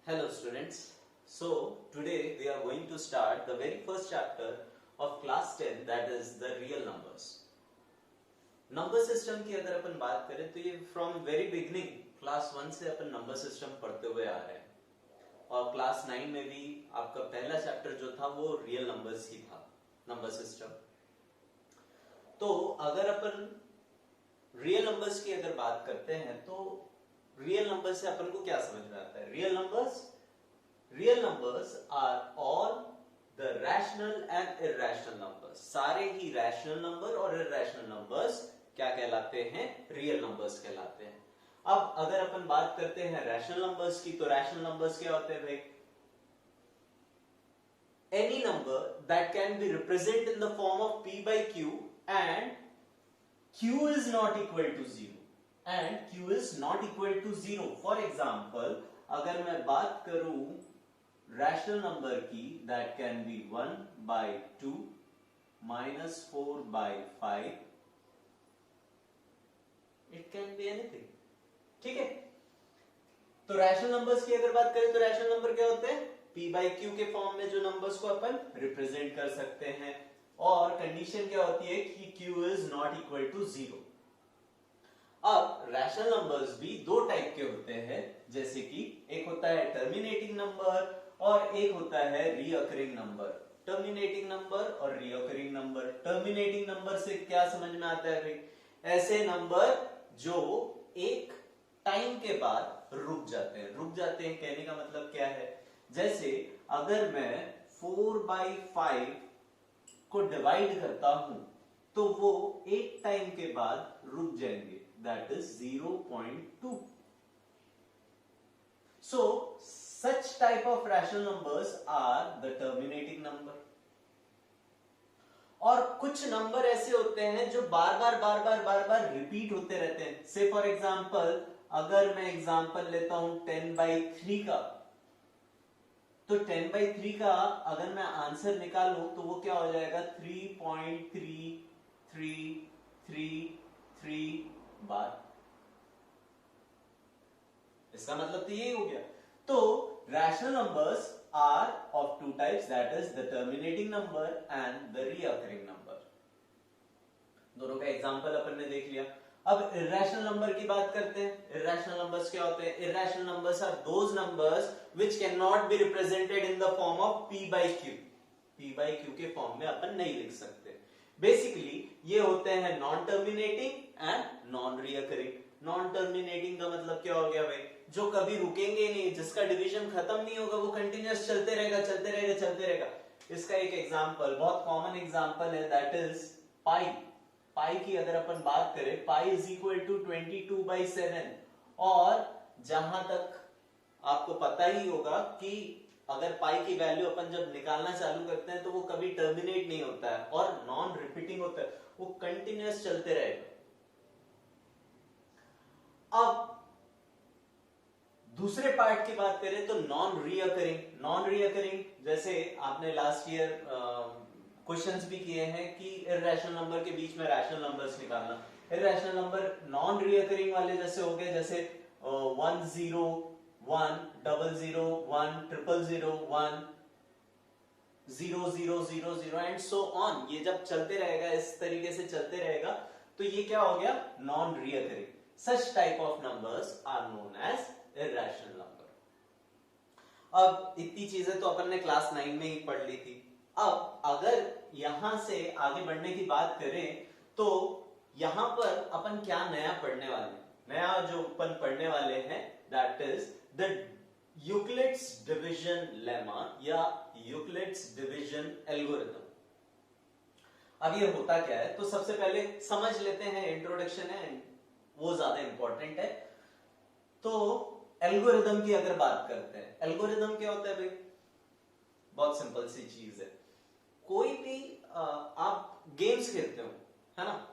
Hello students. So today we are going to start the very first chapter of class 10, that is the real numbers. Number system की अगर अपन बात करें तो ये from very beginning class 1 से अपन number system पढ़ते हुए आ रहे हैं और क्लास 9 में भी आपका पहला चैप्टर जो था वो रियल नंबर्स ही था, नंबर सिस्टम। तो अगर अपन रियल नंबर्स की अगर बात करते हैं तो रियल नंबर से अपन को क्या समझ में आता है? Real numbers are all the rational and irrational numbers. सारे ही रैशनल नंबर और इरैशनल नंबर्स क्या कहलाते हैं? रियल नंबर्स कहलाते हैं। अब अगर अपन बात करते हैं रैशनल नंबर्स की, तो रैशनल नंबर्स क्या होते हैं भाई? Any number that can be represent in the form of p by q and q is not equal to 0 and q is not equal to 0। For example, अगर मैं बात करूं रैशनल नंबर की, that can be 1 by 2 minus 4 by 5, it can be anything। ठीक है, तो rational numbers की अगर बात करें तो रैशनल नंबर क्या होते हैं? p by q के फॉर्म में जो नंबर्स को अपन रिप्रेजेंट कर सकते हैं, और कंडीशन क्या होती है कि q is not equal to 0। अब रैशनल नंबर्स भी दो टाइप के होते हैं, जैसे कि एक होता है टर्मिनेटिंग नंबर और एक होता है रीअकरिंग नंबर। टर्मिनेटिंग नंबर और रीअकरिंग नंबर। टर्मिनेटिंग नंबर से क्या समझ में आता है भाई? ऐसे नंबर जो एक टाइम के बाद रुक जाते हैं। रुक जाते हैं कहने का मतलब क्या है? जैसे अगर मैं 4 by 5 को डिवाइड करता हूं तो वो एक टाइम के बाद रुक जाएंगे, that is 0.2। So such type of rational numbers are the terminating number। और कुछ नंबर ऐसे होते हैं जो बार बार रिपीट होते रहते हैं। से फॉर एग्जाम्पल अगर मैं एग्जाम्पल लेता हूं 10 by 3 का, तो 10 by 3 का अगर मैं आंसर निकालूं तो वो क्या हो जाएगा? 3.3333 बार। इसका मतलब तो यही हो गया। तो rational numbers are of two types, that is the terminating number and the recurring number. दोनों का एग्जांपल अपन ने देख लिया। अब इरैशनल नंबर की बात करते हैं। इरैशनल नंबर्स क्या होते हैं? Irrational numbers are those numbers which can not be represented in the form of p by q। p by q के फॉर्म में अपन नहीं लिख सकते। बेसिकली ये होते हैं non terminating and non recurring. Non terminating का मतलब क्या हो गया भाई? जो कभी रुकेंगे नहीं, जिसका डिवीजन खत्म नहीं होगा, वो कंटिन्यूअस चलते रहेगा। इसका एक एग्जांपल, बहुत कॉमन एग्जांपल है, दैट इज पाई। पाई की अगर अपन बात करें, pi is equal to 22 by 7। और जहां तक आपको पता ही होगा कि अगर पाई की वैल्यू अपन जब निकालना चालू करते हैं तो वो कभी टर्मिनेट नहीं होता है और नॉन रिपीटिंग होता है, वो कंटिन्यूअस चलते रहेगा। अब दूसरे पार्ट की बात करें तो नॉन रीअकरिंग। नॉन रीअकरिंग जैसे आपने लास्ट ईयर क्वेश्चंस भी किए हैं कि इरैशनल नंबर के बीच में रैशनल नंबर्स निकालना। इरैशनल नंबर नॉन रीअकरिंग वाले जैसे हो गए, जैसे 1 0 1 0 0 1 0 0 1 0 0 0 0 एंड सो ऑन। ये जब चलते रहेगा, इस तरीके से चलते रहेगा, तो ये क्या हो गया? Non recurring. Such type of numbers are known as irrational number. अब इतनी चीजें तो अपन ने क्लास 9 में ही पढ़ ली थी। अब अगर यहां से आगे बढ़ने की बात करें तो यहां पर अपन क्या नया पढ़ने वाले हैं? नया जो अपन पढ़ने वाले हैं, that is the Euclid's division lemma या यूक्लिड्स डिवीजन एल्गोरिथम। अब ये होता क्या है तो सबसे पहले समझ लेते हैं, इंट्रोडक्शन है वो ज्यादा इंपॉर्टेंट है। तो एल्गोरिथम की अगर बात करते हैं, एल्गोरिथम क्या होता है भाई? बहुत सिंपल सी चीज है। कोई भी आप गेम्स खेलते हो, है ना?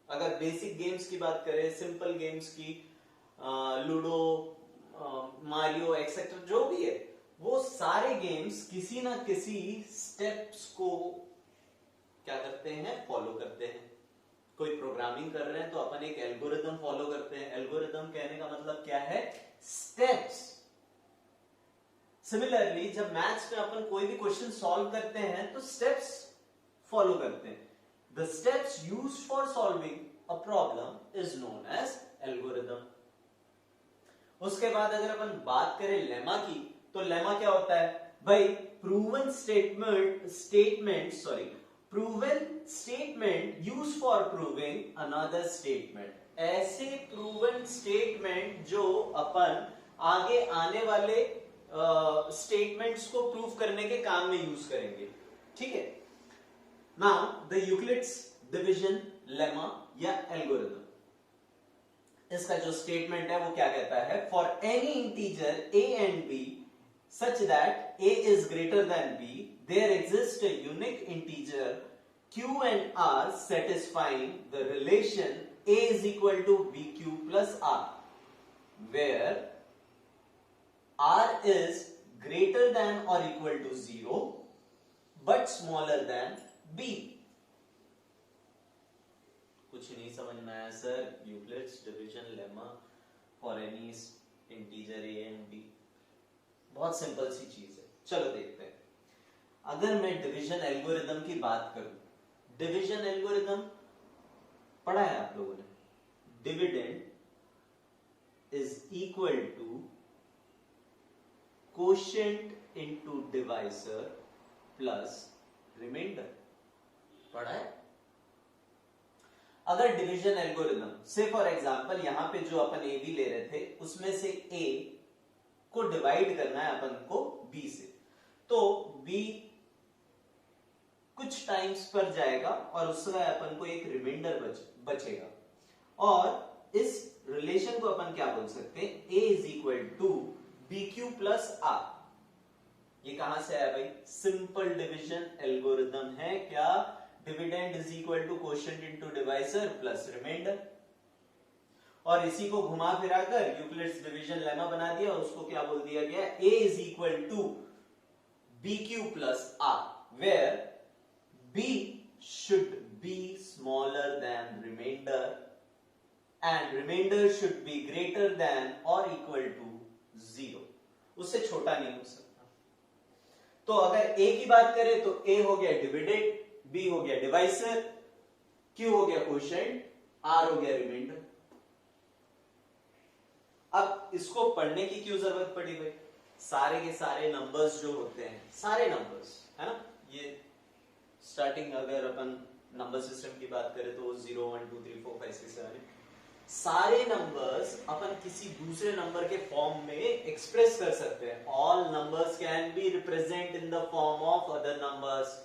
अगर बेसिक गेम्स की बात करें, सिंपल गेम्स की, लूडो, मारियो एक्सेट्रा, जो भी है, वो सारे गेम्स किसी ना किसी स्टेप्स को क्या करते हैं? फॉलो करते हैं। कोई प्रोग्रामिंग कर रहे हैं तो अपन एक एल्गोरिथम फॉलो करते हैं। एल्गोरिथम कहने का मतलब क्या है? स्टेप्स। सिमिलरली जब मैथ्स में अपन कोई भी क्वेश्चन सॉल्व करते हैं तो स्टेप्स फॉलो करते हैं. The steps used for solving a problem is known as algorithm. उसके बाद अगर अपन बात करें लेमा की, तो लेमा क्या होता है भाई? Proven statement use for proving another statement. ऐसे प्रूवन स्टेटमेंट जो अपन आगे आने वाले स्टेटमेंट्स को प्रूव करने के काम में यूज करेंगे. ठीक है. Now the Euclid's division lemma या एल्गोरिथम, इसका जो स्टेटमेंट है वो क्या कहता है? For any integer a and b such that a is greater than b, there exists a unique integer q and r satisfying the relation a is equal to bq plus r, where r is greater than or equal to 0 but smaller than b. कुछ नहीं समझ में आया sir? Euclid's division lemma for any integer a and b, बहुत simple सी चीज है. चलो देखते हैं. अगर मैं डिवीजन एल्गोरिथम की बात करूं, डिवीजन एल्गोरिथम पढ़ा है आप लोगों ने. Dividend is equal to quotient into divisor plus remainder. पढ़ा है. अगर डिवीजन एल्गोरिथम से फॉर एग्जांपल यहां पे जो अपन ए बी ले रहे थे उसमें से ए को डिवाइड करना है अपन को b से, तो b कुछ टाइम्स पर जाएगा और उसका अपन को एक रिमाइंडर बचेगा. और इस रिलेशन को अपन क्या बोल सकते हैं? a is equal to bq plus r. ये कहां से आया भाई? सिंपल डिवीजन एल्गोरिथम है. क्या? Dividend is equal to quotient into divisor plus remainder. और इसी को घुमा फिराकर यूक्लिड्स डिवीजन लेमा बना दिया और उसको क्या बोल दिया गया? a is equal to bq plus r, where b should be smaller than remainder and remainder should be greater than और इक्वल टू 0. उससे छोटा नहीं हो सकता. तो अगर a की बात करें तो a हो गया डिविडेंड, b हो गया डिवाइसर, q हो गया कोशेंट, r हो गया रिमाइंडर. अब इसको पढ़ने की क्यों जरूरत पड़ी भाई? सारे के सारे नंबर्स जो होते हैं, सारे नंबर्स है ना, ये स्टार्टिंग अगर अपन नंबर सिस्टम की बात करें तो 0 1 2 3 4 5 6 7, सारे नंबर्स अपन किसी दूसरे नंबर के फॉर्म में एक्सप्रेस कर सकते हैं. All numbers can be represent in the form of other numbers.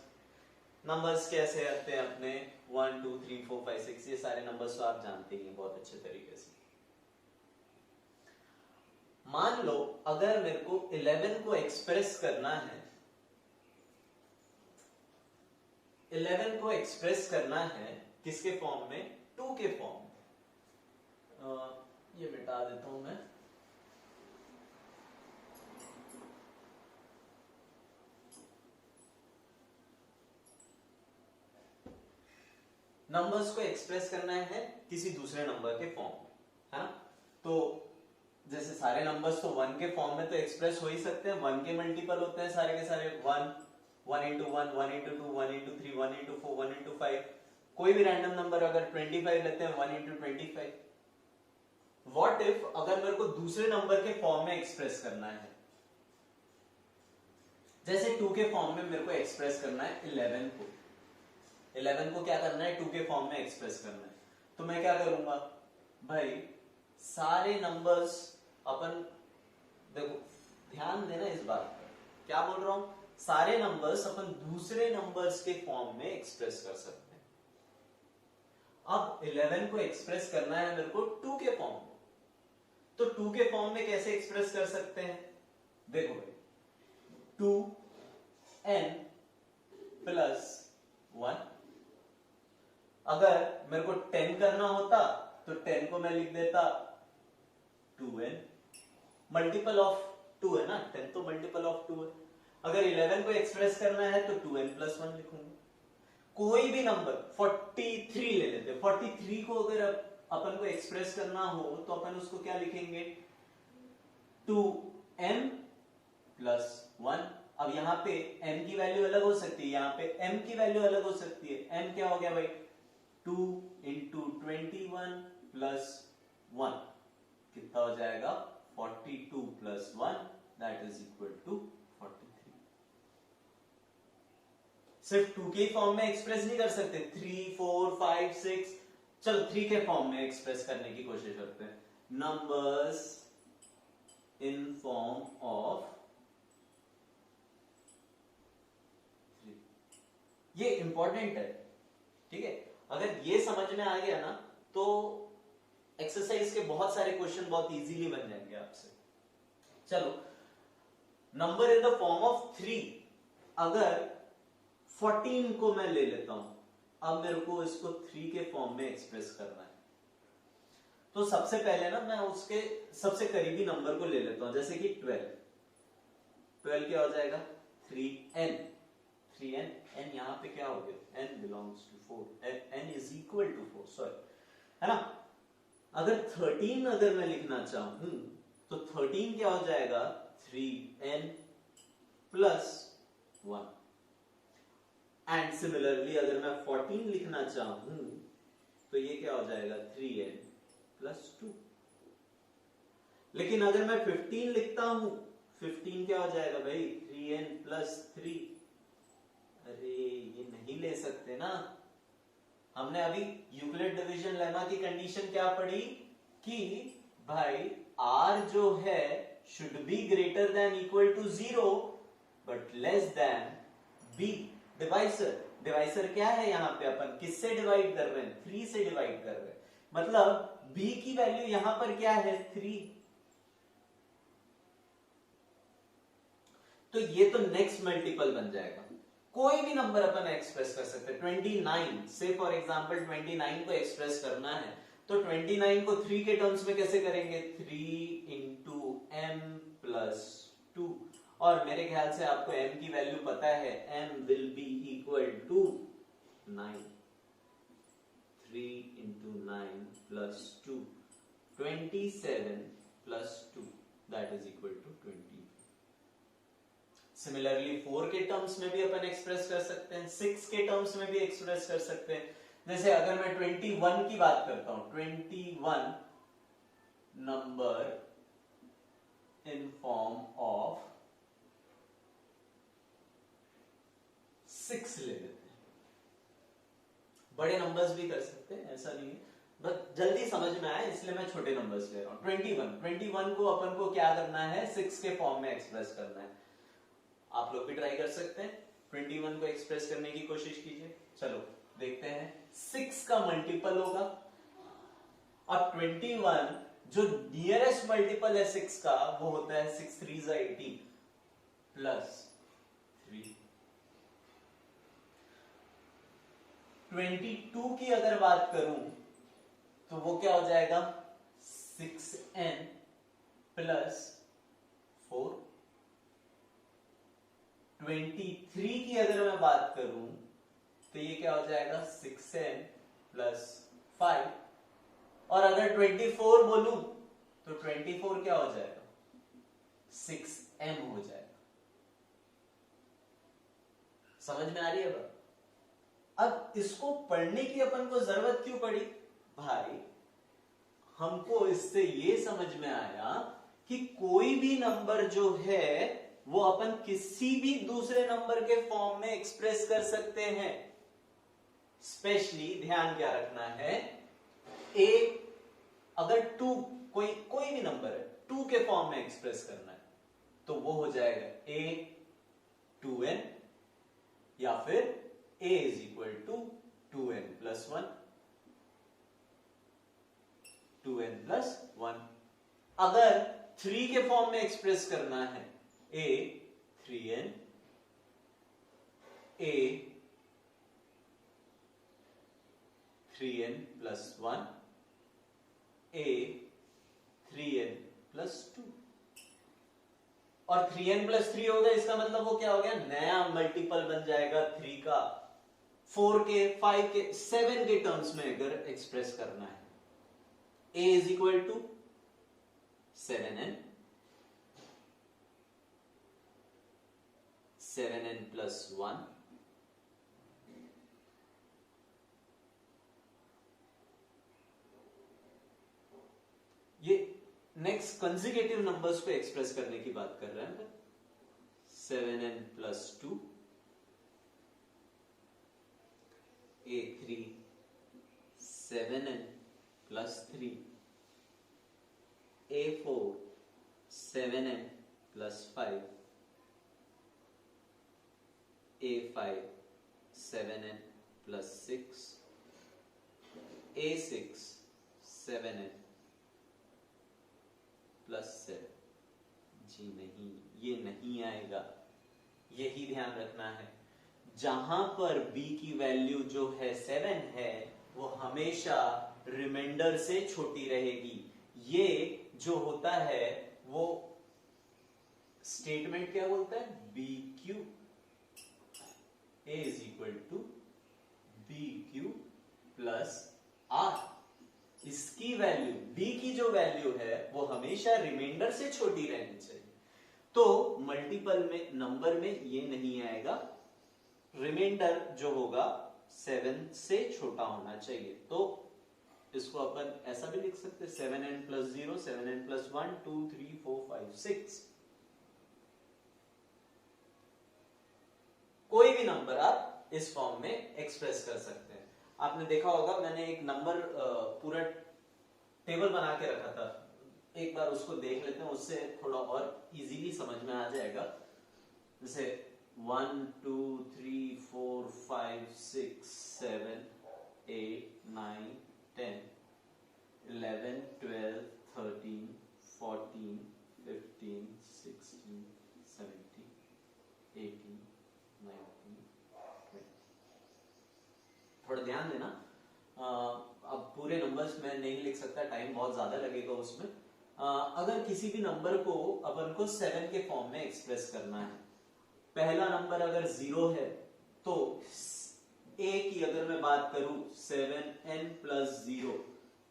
Numbers कैसे आते हैं अपने? 1 2 3 4 5 6, ये सारे नंबर्स तो आप जानते ही हैं बहुत अच्छे तरीके से. मान लो अगर मेरे को 11 को एक्सप्रेस करना है, 11 को एक्सप्रेस करना है किसके फॉर्म में? 2 के फॉर्म में. ये मिटा देता हूं मैं. नंबर्स को एक्सप्रेस करना है किसी दूसरे नंबर के फॉर्म में, है ना. तो जैसे सारे नंबर्स तो 1 के फॉर्म में तो एक्सप्रेस हो ही सकते हैं. 1 के मल्टीपल होते हैं सारे के सारे. 1 1 into 1 1 into 2 1 into 3 1 into 4 1 into 5. कोई भी रैंडम नंबर अगर 25 लेते हैं 1 into 25. व्हाट इफ अगर मेरे को दूसरे नंबर के फॉर्म में एक्सप्रेस करना है, जैसे 2 के फॉर्म में मेरे को एक्सप्रेस करना है 11 को. 11 को क्या करना है? 2 के फॉर्म में एक्सप्रेस करना है. तो मैं क्या करूंगा भाई? सारे नंबर्स अपन, देखो ध्यान देना इस बात पर, क्या बोल रहा हूं? सारे नंबर्स अपन दूसरे नंबर्स के फॉर्म में एक्सप्रेस कर सकते हैं. अब 11 को एक्सप्रेस करना है मेरे को 2 के फॉर्म में, तो 2 के फॉर्म में कैसे एक्सप्रेस कर सकते हैं? देखो भाई, 2n प्लस 1. अगर मेरे को 10 करना होता तो 10 को मैं लिख देता 2n. मल्टीपल ऑफ 2 है ना, 10 तो मल्टीपल ऑफ 2 है. अगर 11 को एक्सप्रेस करना है तो 2n प्लस 1 लिखूंगा. कोई भी नंबर 43 ले लेते हैं. 43 को अगर अपन को एक्सप्रेस करना हो तो अपन उसको क्या लिखेंगे? 2m plus 1। अब यहाँ पे m की वैल्यू अलग हो सकती है, यहाँ पे m की वैल्यू अलग हो सकती है। m क्या हो गया भाई, 2 इंटू 21 प्लस 1 कितना हो जाएगा, 42 plus 1 that is equal to 43। सिर्फ 2 के फॉर्म में एक्सप्रेस नहीं कर सकते, 3 4 5 6, चलो 3 के फॉर्म में एक्सप्रेस करने की कोशिश करते हैं। नंबर्स इन फॉर्म ऑफ 3, ये इंपॉर्टेंट है, ठीक है। अगर ये समझ में आ गया ना तो एक्सरसाइज के बहुत सारे क्वेश्चन बहुत इजीली बन जाएंगे आपसे। चलो, number in the form of 3, अगर 14 को मैं ले लेता हूं, अब मेरे को इसको 3 के फॉर्म में एक्सप्रेस करना है, तो सबसे पहले ना मैं उसके सबसे करीबी नंबर को ले लेता हूं, जैसे कि 12 क्या हो जाएगा, 3n, 3n, n यहां पे क्या हो गया, n belongs to 4, n is equal to 4, sorry, है ना। अगर 13 अगर मैं लिखना चाहूं तो 13 क्या हो जाएगा, 3n प्लस 1। एंड सिमिलरली अगर मैं 14 लिखना चाहूं तो ये क्या हो जाएगा, 3n प्लस 2। लेकिन अगर मैं 15 लिखता हूं, 15 क्या हो जाएगा भाई, 3n प्लस 3। अरे ये नहीं ले सकते ना, हमने अभी यूक्लिड डिवीजन लेमा की कंडीशन क्या पढ़ी कि भाई r जो है should be greater than equal to 0 but less than b। Divisor क्या है, यहां पे अपन किससे डिवाइड कर रहे हैं, 3 से डिवाइड कर रहे हैं, मतलब b की वैल्यू यहां पर क्या है, 3। तो ये तो नेक्स्ट मल्टीपल बन जाएगा। कोई भी नंबर अपन एक्सप्रेस कर सकते हैं, 29 से फॉर एग्जांपल 29 को एक्सप्रेस करना है तो 29 को 3 के टर्म्स में कैसे करेंगे, 3 इंटू m प्लस 2, और मेरे ख्याल से आपको m की वैल्यू पता है, m will be equal to 9, 3 into 9 plus 2, 27 plus 2 that is equal to 20। Similarly 4 के टर्म्स में भी अपन एक्सप्रेस कर सकते हैं, 6 के टर्म्स में भी एक्सप्रेस कर सकते हैं। जैसे अगर मैं 21 की बात करता हूं, 21 नंबर इन फॉर्म ऑफ 6 ले लेते हैं, बड़े नंबर्स भी कर सकते हैं, ऐसा नहीं है, बस जल्दी समझ में आए इसलिए मैं छोटे नंबर्स ले रहा हूं। 21 को अपन को क्या करना है, 6 के फॉर्म में एक्सप्रेस करना है। आप लोग भी ट्राई कर सकते हैं, 21 को एक्सप्रेस करने की कोशिश कीजिए। चलो देखते हैं, 6 का मल्टीपल होगा, और 21 जो नियरेस्ट मल्टीपल है 6 का वो होता है 6 3 18 प्लस 3। 22 की अगर बात करूं तो वो क्या हो जाएगा, 6n प्लस 4। 23 की अगर मैं बात करूं तो ये क्या हो जाएगा, 6n प्लस 5, और अगर 24 बोलूं तो 24 क्या हो जाएगा, 6m हो जाएगा। समझ में आ रही है बात। अब इसको पढ़ने की अपन को जरूरत क्यों पड़ी भाई, हमको इससे ये समझ में आया कि कोई भी नंबर जो है वो अपन किसी भी दूसरे नंबर के फॉर्म में एक्सप्रेस कर सकते हैं। स्पेशली ध्यान क्या रखना है, ए अगर 2 कोई भी नंबर है 2 के फॉर्म में एक्सप्रेस करना है तो वो हो जाएगा a 2n, या फिर a is equal to 2n plus 1, 2n plus 1। अगर 3 के फॉर्म में एक्सप्रेस करना है, a 3n, a 3n plus 1, a 3n plus 2, और 3n प्लस 3 होगा, इसका मतलब वो क्या हो गया, नया मल्टीपल बन जाएगा 3 का। 4 के 5 के 7 के टर्म्स में अगर एक्सप्रेस करना है, a is equal to 7n, 7n plus 1, ये नेक्स्ट कंसेक्यूटिव नंबर्स को एक्सप्रेस करने की बात कर रहे हैं। 7n plus 2, a3 7n plus 3, a4 7n plus 5, a5 7n plus 6, a6 7n plus 7। जी नहीं, ये नहीं आएगा, यही ध्यान रखना है। जहां पर b की वैल्यू जो है 7 है वो हमेशा रिमाइंडर से छोटी रहेगी। ये जो होता है वो स्टेटमेंट क्या बोलता है, B Q A is equal to B Q plus R. इसकी वैल्यू b की जो वैल्यू है वो हमेशा रिमाइंडर से छोटी रहनी चाहिए। तो मल्टीपल में नंबर में ये नहीं आएगा, रिमाइंडर जो होगा 7 से छोटा होना चाहिए। तो इसको अपन ऐसा भी लिख सकते हैं 7n plus 0, 7n plus 1, 2, 3, 4, 5, 6। कोई भी नंबर आप इस फॉर्म में एक्सप्रेस कर सकते हैं। आपने देखा होगा मैंने एक नंबर पूरा टेबल बना के रखा था, एक बार उसको देख लेते हैं, उससे थोड़ा और इजीली समझ में आ जाएगा। जैसे 1 2 3 4 5 6 7 8 9 10 11 12 13 14 15 16 17 18 19 20। थोड़ा ध्यान देना, अब पूरे नंबर्स में नहीं लिख सकता, टाइम बहुत ज्यादा लगेगा उसमें। अगर किसी भी नंबर को अपन को 7 के फॉर्म में एक्सप्रेस करना है, पहला नंबर अगर 0 है तो a की अगर मैं बात करूं 7n plus 0,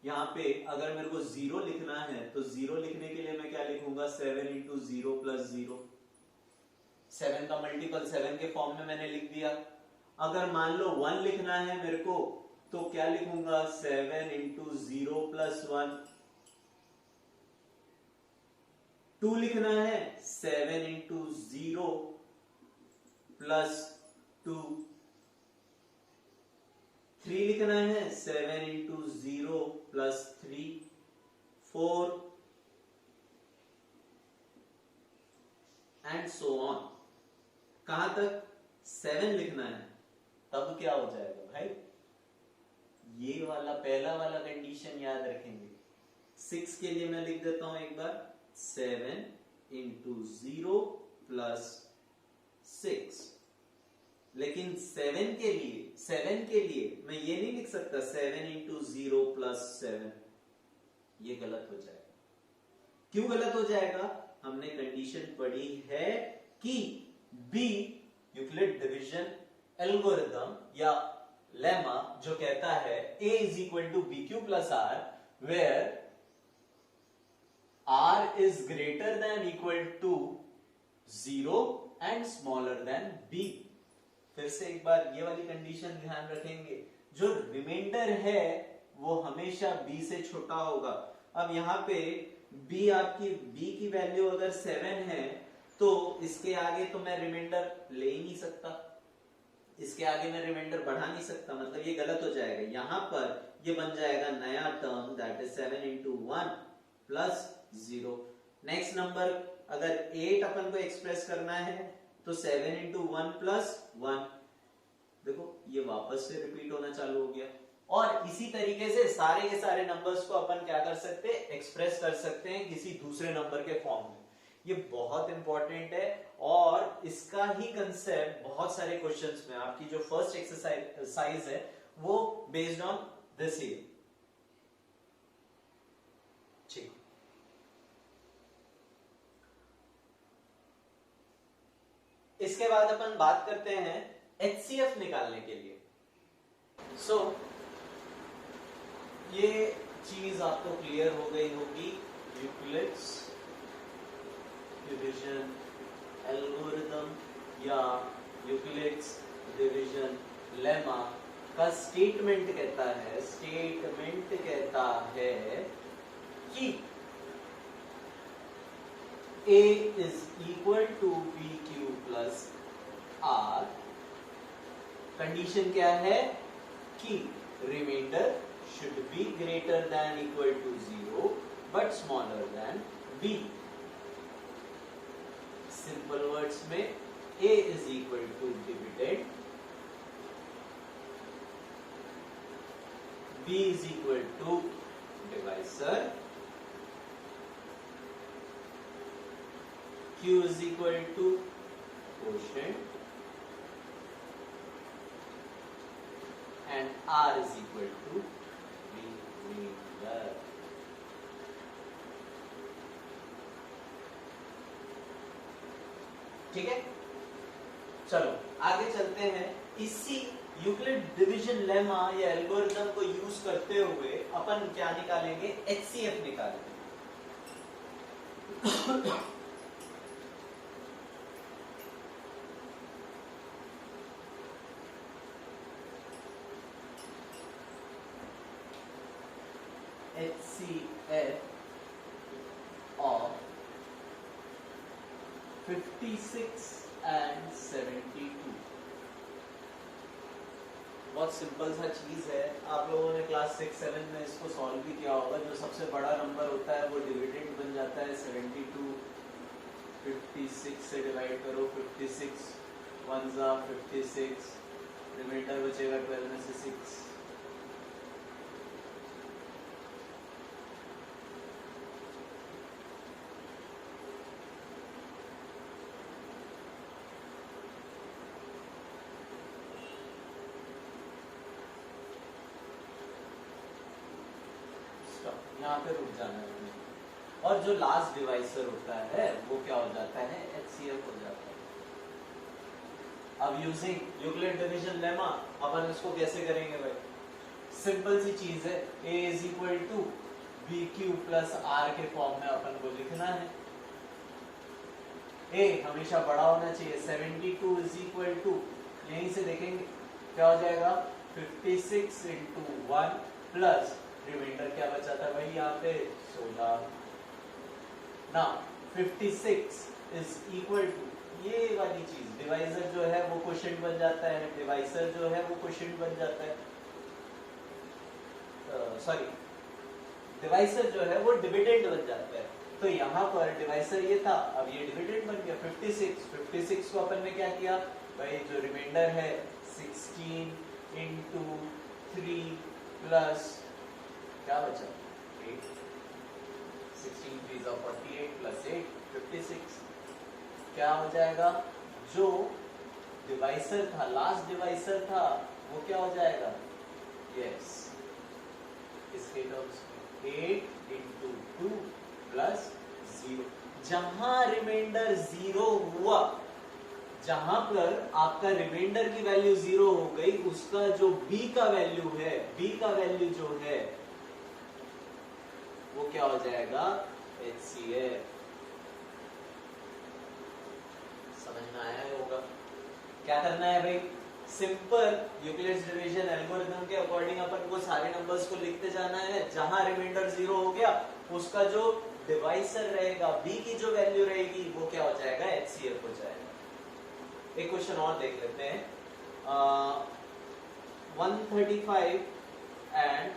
यहां पे अगर मेरे को 0 लिखना है तो 0 लिखने के लिए मैं क्या लिखूंगा, 7 into 0 plus 0। 7 का मल्टीपल 7 के फॉर्म में मैंने लिख दिया। अगर मान लो 1 लिखना है मेरे को तो क्या लिखूंगा, 7 into 0 plus 1। 2 लिखना है 7 into 0 plus 2। 3 लिखना है 7 into 0 plus 3। 4 and so on। कहां तक 7 लिखना है, तब क्या हो जाएगा भाई, ये वाला पहला वाला कंडीशन याद रखेंगे। 6 के लिए मैं लिख देता हूं एक बार, 7 into 0 plus 6। लेकिन 7 के लिए मैं ये नहीं लिख सकता 7 into 0 plus 7, ये गलत हो जाएगा। क्यों गलत हो जाएगा, हमने कंडीशन पढ़ी है कि बी यूक्लिड डिवीजन एल्गोरिथम या लेमा जो कहता है a is equal to bq plus r, where r is greater than equal to 0 and smaller than b। फिर से एक बार ये वाली कंडीशन ध्यान रखेंगे, जो रिमाइंडर है वो हमेशा b से छोटा होगा। अब यहाँ पे b आपकी b की वैल्यू अगर 7 है तो इसके आगे तो मैं रिमाइंडर ले ही नहीं सकता, इसके आगे मैं रिमाइंडर बढ़ा नहीं सकता, मतलब ये गलत हो जाएगा। यहां पर ये बन जाएगा नया term, that is 7 into 1 plus 0। Next number अगर 8 अपन को एक्सप्रेस करना है तो 7 into 1 plus 1। देखो ये वापस से रिपीट होना चालू हो गया। और इसी तरीके से सारे के सारे नंबर्स को अपन क्या कर सकते हैं, एक्सप्रेस कर सकते हैं किसी दूसरे नंबर के फॉर्म में। ये बहुत इंपॉर्टेंट है और इसका ही कंसेप्ट बहुत सारे क्वेश्चंस में, आपकी जो फर्स्ट एक्सरसाइज है वो बेस्ड ऑन दिस ही। ठीक, इसके बाद अपन बात करते हैं HCF निकालने के लिए। सो ये चीज आपको क्लियर हो गई होगी, यूक्लिड्स डिवीजन एल्गोरिथम या यूक्लिड्स डिवीजन लेमा का स्टेटमेंट कहता है कि a is equal to bq plus r। Condition क्या है कि reminder should be greater than equal to 0 but smaller than b। Simple words में a is equal to dividend, b is equal to divisor, q is equal to quotient and r is equal to remainder। ठीक है, चलो आगे चलते हैं। इसी Euclid division lemma या algorithm को यूज करते हुए अपन क्या निकालेंगे, एचसीएफ निकालेंगे। HCF of 56 and 72। बहुत सिंपल सा चीज है, आप लोगों ने क्लास 6-7 में इसको सॉल्व भी किया होगा। जो सबसे बड़ा नंबर होता है वो डिविडेंड बन जाता है 72। 56 से डिवाइड करो, 56 1 जा 56, रिमाइंडर बचेगा 12 में से 6। यहाँ पे रुक जाना है। और जो लास्ट डिवाइसर होता है वो क्या हो जाता है, एचसीएफ हो जाता है। अब यूजिंग यूक्लिड डिवीजन लेमा अपन इसको कैसे करेंगे भाई, सिंपल सी चीज है, a is equal to B Q plus R के फॉर्म में अपन को लिखना है। a हमेशा बड़ा होना चाहिए, 72 इज इक्वल टू, यहीं से देखेंगे क्या हो जाएगा, 56 इंटू 1 प्लस रिमाइंडर क्या बचा था भाई यहाँ पे 16। ना 56 इज इक्वल टू ये वाली चीज, डिवाइजर जो है वो क्वोशिएंट बन जाता है, डिवाइसर जो है वो क्वोशिएंट बन जाता है, सॉरी डिवाइसर जो है वो डिविडेंड बन जाता है। तो यहाँ पर डिवाइसर ये था, अब ये डिविडेंड बन गया 56 को अपन ने क्या किया भाई, जो रिमाइंडर है 16 इंटू 3 प्लस क्या बचा 8, 16 3 48 प्लस 8 56। क्या हो जाएगा, जो डिवाइसर था, लास्ट डिवाइसर था, वो क्या हो जाएगा, यस इसके टर्म्स में 8 इंटू 2 प्लस 0। जहां रिमाइंडर 0 हुआ, जहां पर आपका रिमाइंडर की वैल्यू 0 हो गई, उसका जो b का वैल्यू है, b का वैल्यू जो है वो क्या हो जाएगा, HCF। समझ में आया होगा। क्या करना है भाई, सिंपल यूक्लिड्स डिवीजन एल्गोरिथम के अकॉर्डिंग अपन को सारे नंबर्स को लिखते जाना है। जहां रिमाइंडर 0 हो गया, उसका जो डिवाइसर रहेगा, b की जो वैल्यू रहेगी वो क्या हो जाएगा, HCF हो जाएगा। एक क्वेश्चन और देख लेते हैं, 135 एंड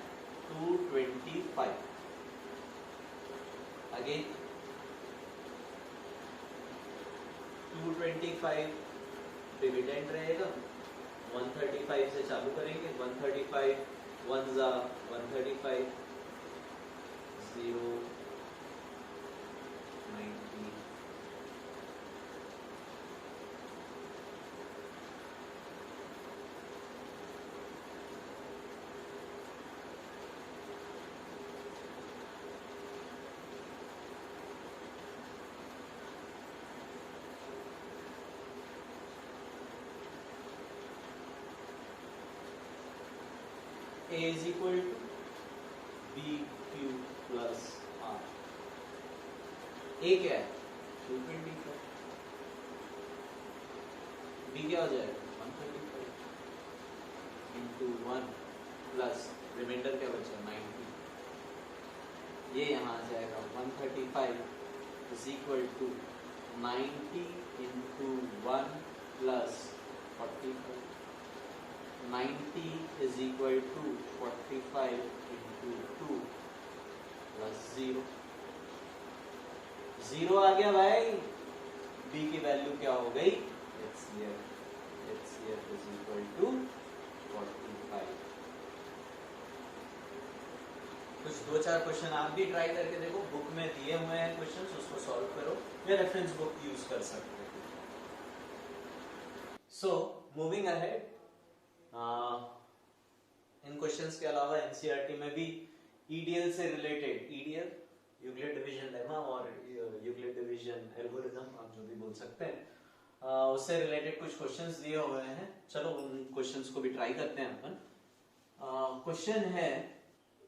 225। अगेन 225 डिविडेंड रहेगा, 135 से चालू करेंगे, 135 1 जा 135 0 90 A is equal to BQ plus R। A क्या है, 225। बी क्या हो जाएगा 135 इंटू 1 प्लस रिमाइंडर क्या बचा 90, ये यहाँ आ जाएगा 135 is equal to 90 into 1 plus 45, 90 is equal to 45 into 2 plus 0, 0 आ गया भाई, b की वैल्यू क्या हो गई x here is equal to 45। कुछ 2-4 क्वेश्चन आप भी ट्राई करके देखो, बुक में दिए हुए हैं क्वेश्चंस, उसको सॉल्व करो या रेफरेंस बुक यूज कर सकते हो। सो मूविंग अहेड, इन क्वेश्चंस के अलावा एनसीईआरटी में भी ईडीएल से related, EDL Euclid division lemma और यूक्लिड डिवीजन एल्गोरिथम, आप जो भी बोल सकते हैं, उससे रिलेटेड कुछ क्वेश्चंस दिए हुए हैं। चलो उन क्वेश्चंस को भी ट्राई करते हैं अपन। क्वेश्चन है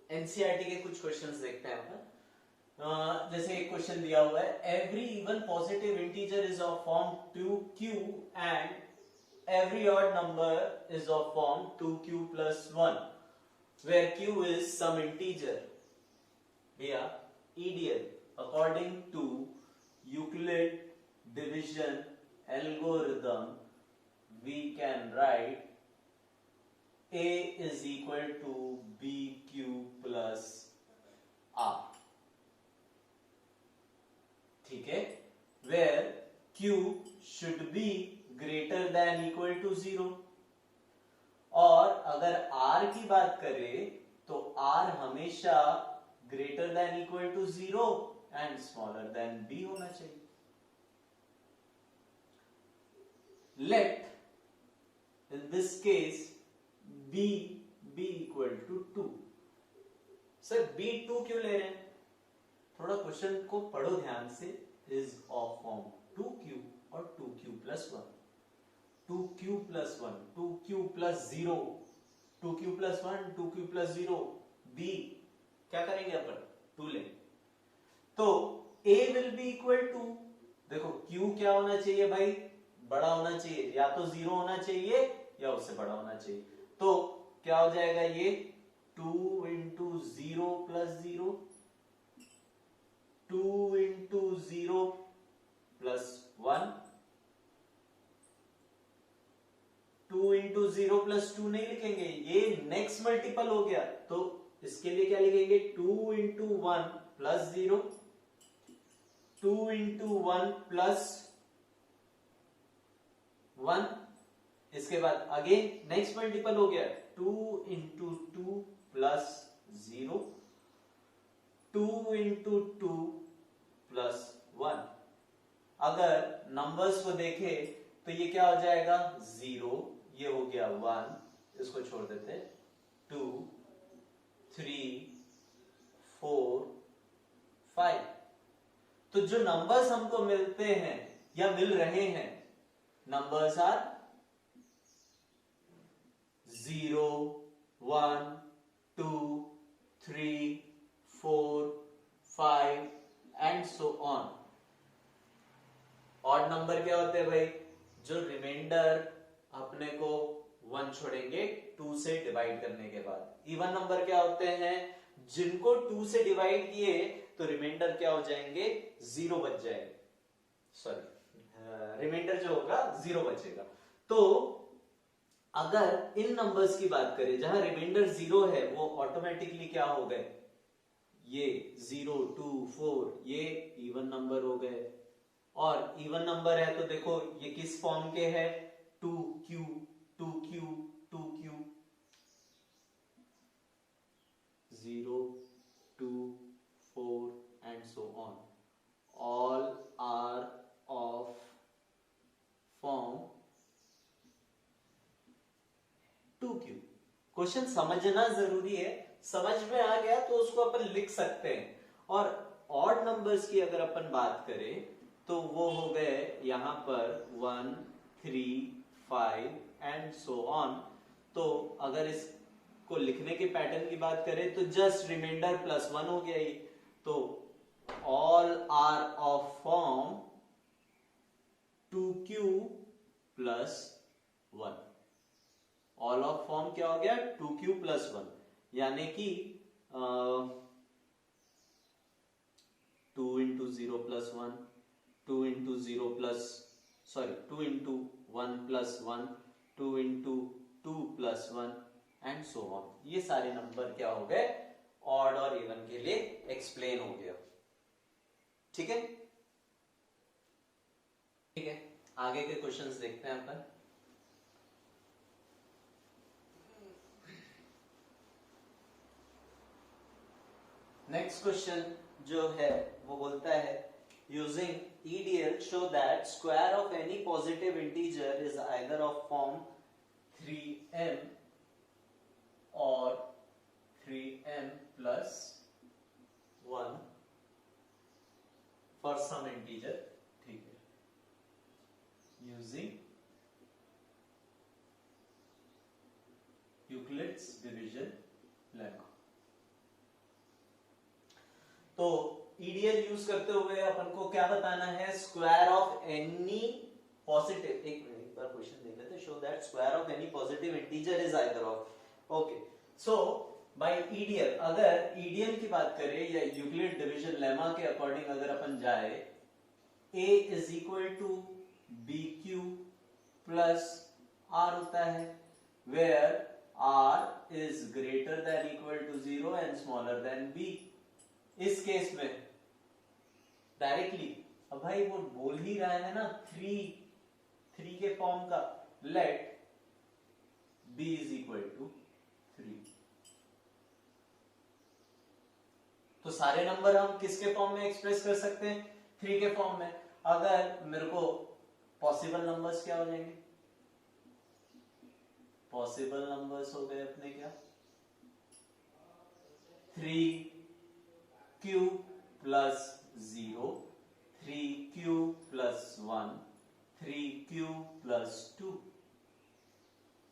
एनसीईआरटी के, कुछ क्वेश्चंस देखते हैं अपन। जैसे एक क्वेश्चन दिया हुआ है, every even positive integer is of form 2q and every odd number is of form 2q plus 1 where q is some integer via EDL according to Euclid division algorithm we can write a is equal to bq plus r, ठीक है, where q should be greater than equal to 0, और अगर r की बात करें तो r हमेशा greater than equal to 0 and smaller than b होना चाहिए। Let in this case b equal to 2। Sir b 2 क्यों ले रहे हैं, थोड़ा क्वेश्चन को पढ़ो ध्यान से। इज ऑफ फॉर्म 2q और 2q plus 1, 2q plus 1, 2q plus 0, 2q plus 1, 2q plus 0, b क्या करेंगे अपन 2 लेंगे, तो a will be equal to, देखो q क्या होना चाहिए भाई, बड़ा होना चाहिए, या तो 0 होना चाहिए या उससे बड़ा होना चाहिए, तो क्या हो जाएगा ये 2 into 0 plus 0, 2 into 0 plus 1, 2 into 0 plus 2 नहीं लिखेंगे, ये नेक्स्ट मल्टीपल हो गया, तो इसके लिए क्या लिखेंगे 2 इंटू 1 प्लस 0, 2 इंटू 1 प्लस 1, इसके बाद अगेन नेक्स्ट मल्टीपल हो गया 2 इंटू 2 प्लस 0, 2 इंटू 2 प्लस 1। अगर नंबर्स को देखें तो ये क्या हो जाएगा 0, ये हो गया 1, इसको छोड़ देते, 2, 3, 4, 5। तो जो नंबर्स हमको मिलते हैं या मिल रहे हैं, numbers are 0, 1, 2, 3, 4, 5 and so on. Odd number क्या होते हैं भाई, जो रिमाइंडर अपने को 1 छोड़ेंगे 2 से डिवाइड करने के बाद। इवन नंबर क्या होते हैं, जिनको 2 से डिवाइड किए तो रिमाइंडर क्या हो जाएंगे 0 बच जाएंगे, सॉरी रिमाइंडर जो होगा 0 बचेगा। तो अगर इन नंबर्स की बात करें जहां रिमाइंडर 0 है, वो ऑटोमेटिकली क्या हो गए, ये 0, 2, 4 ये इवन नंबर हो गए, और इवन नंबर है तो देखो ये किस फॉर्म के है 2q 2q 2q, 0, 2, 4 and so on, all are of form 2q। Question समझना जरूरी है, समझ में आ गया तो उसको अपन लिख सकते हैं। और ऑड नंबर्स की अगर अपन बात करें तो वो हो गए यहां पर 1, 3, 5 एंड सो ऑन। तो अगर इसको लिखने के पैटर्न की बात करें तो जस्ट रिमाइंडर प्लस 1 हो गया ये, तो all are of form 2q plus 1। All of form क्या हो गया 2q प्लस 1, यानी कि 2 into 0 plus 1, 2 into 0 plus 2 into 1 plus 1, 2 into 2 plus 1 and so on. ये सारे नंबर क्या हो गए ऑड और इवन के लिए एक्सप्लेन हो गया। ठीक है, ठीक है, आगे के क्वेश्चंस देखते हैं अपन। नेक्स्ट क्वेश्चन जो है वो बोलता है using EDL show that square of any positive integer is either of form 3m और 3m plus 1 for some integer। ठीक है, यूजिंग यूक्लिड्स डिवीजन लेमा। तो ईडीएल यूज करते हुए अपन को क्या बताना है, स्क्वायर ऑफ एनी पॉजिटिव, एक बार क्वेश्चन देख लेते हैं, show that square of any positive integer is either of. Okay, so by EDL, अगर ईडीएल की बात करें या यूक्लिड डिवीजन लेमा के अकॉर्डिंग अगर अपन जाए, a is equal to B Q plus R होता है, where r is greater than equal to 0 and smaller than b। इस केस में डायरेक्टली, अब भाई वो बोल ही रहा है ना 3 के फॉर्म का, let b is equal to 3। तो सारे नंबर हम किसके फॉर्म में एक्सप्रेस कर सकते हैं, 3 के फॉर्म में। अगर मेरे को पॉसिबल नंबर्स क्या हो जाएंगे, पॉसिबल नंबर्स हो गए अपने क्या 3q plus 0, 3q plus 1, 3q plus 2,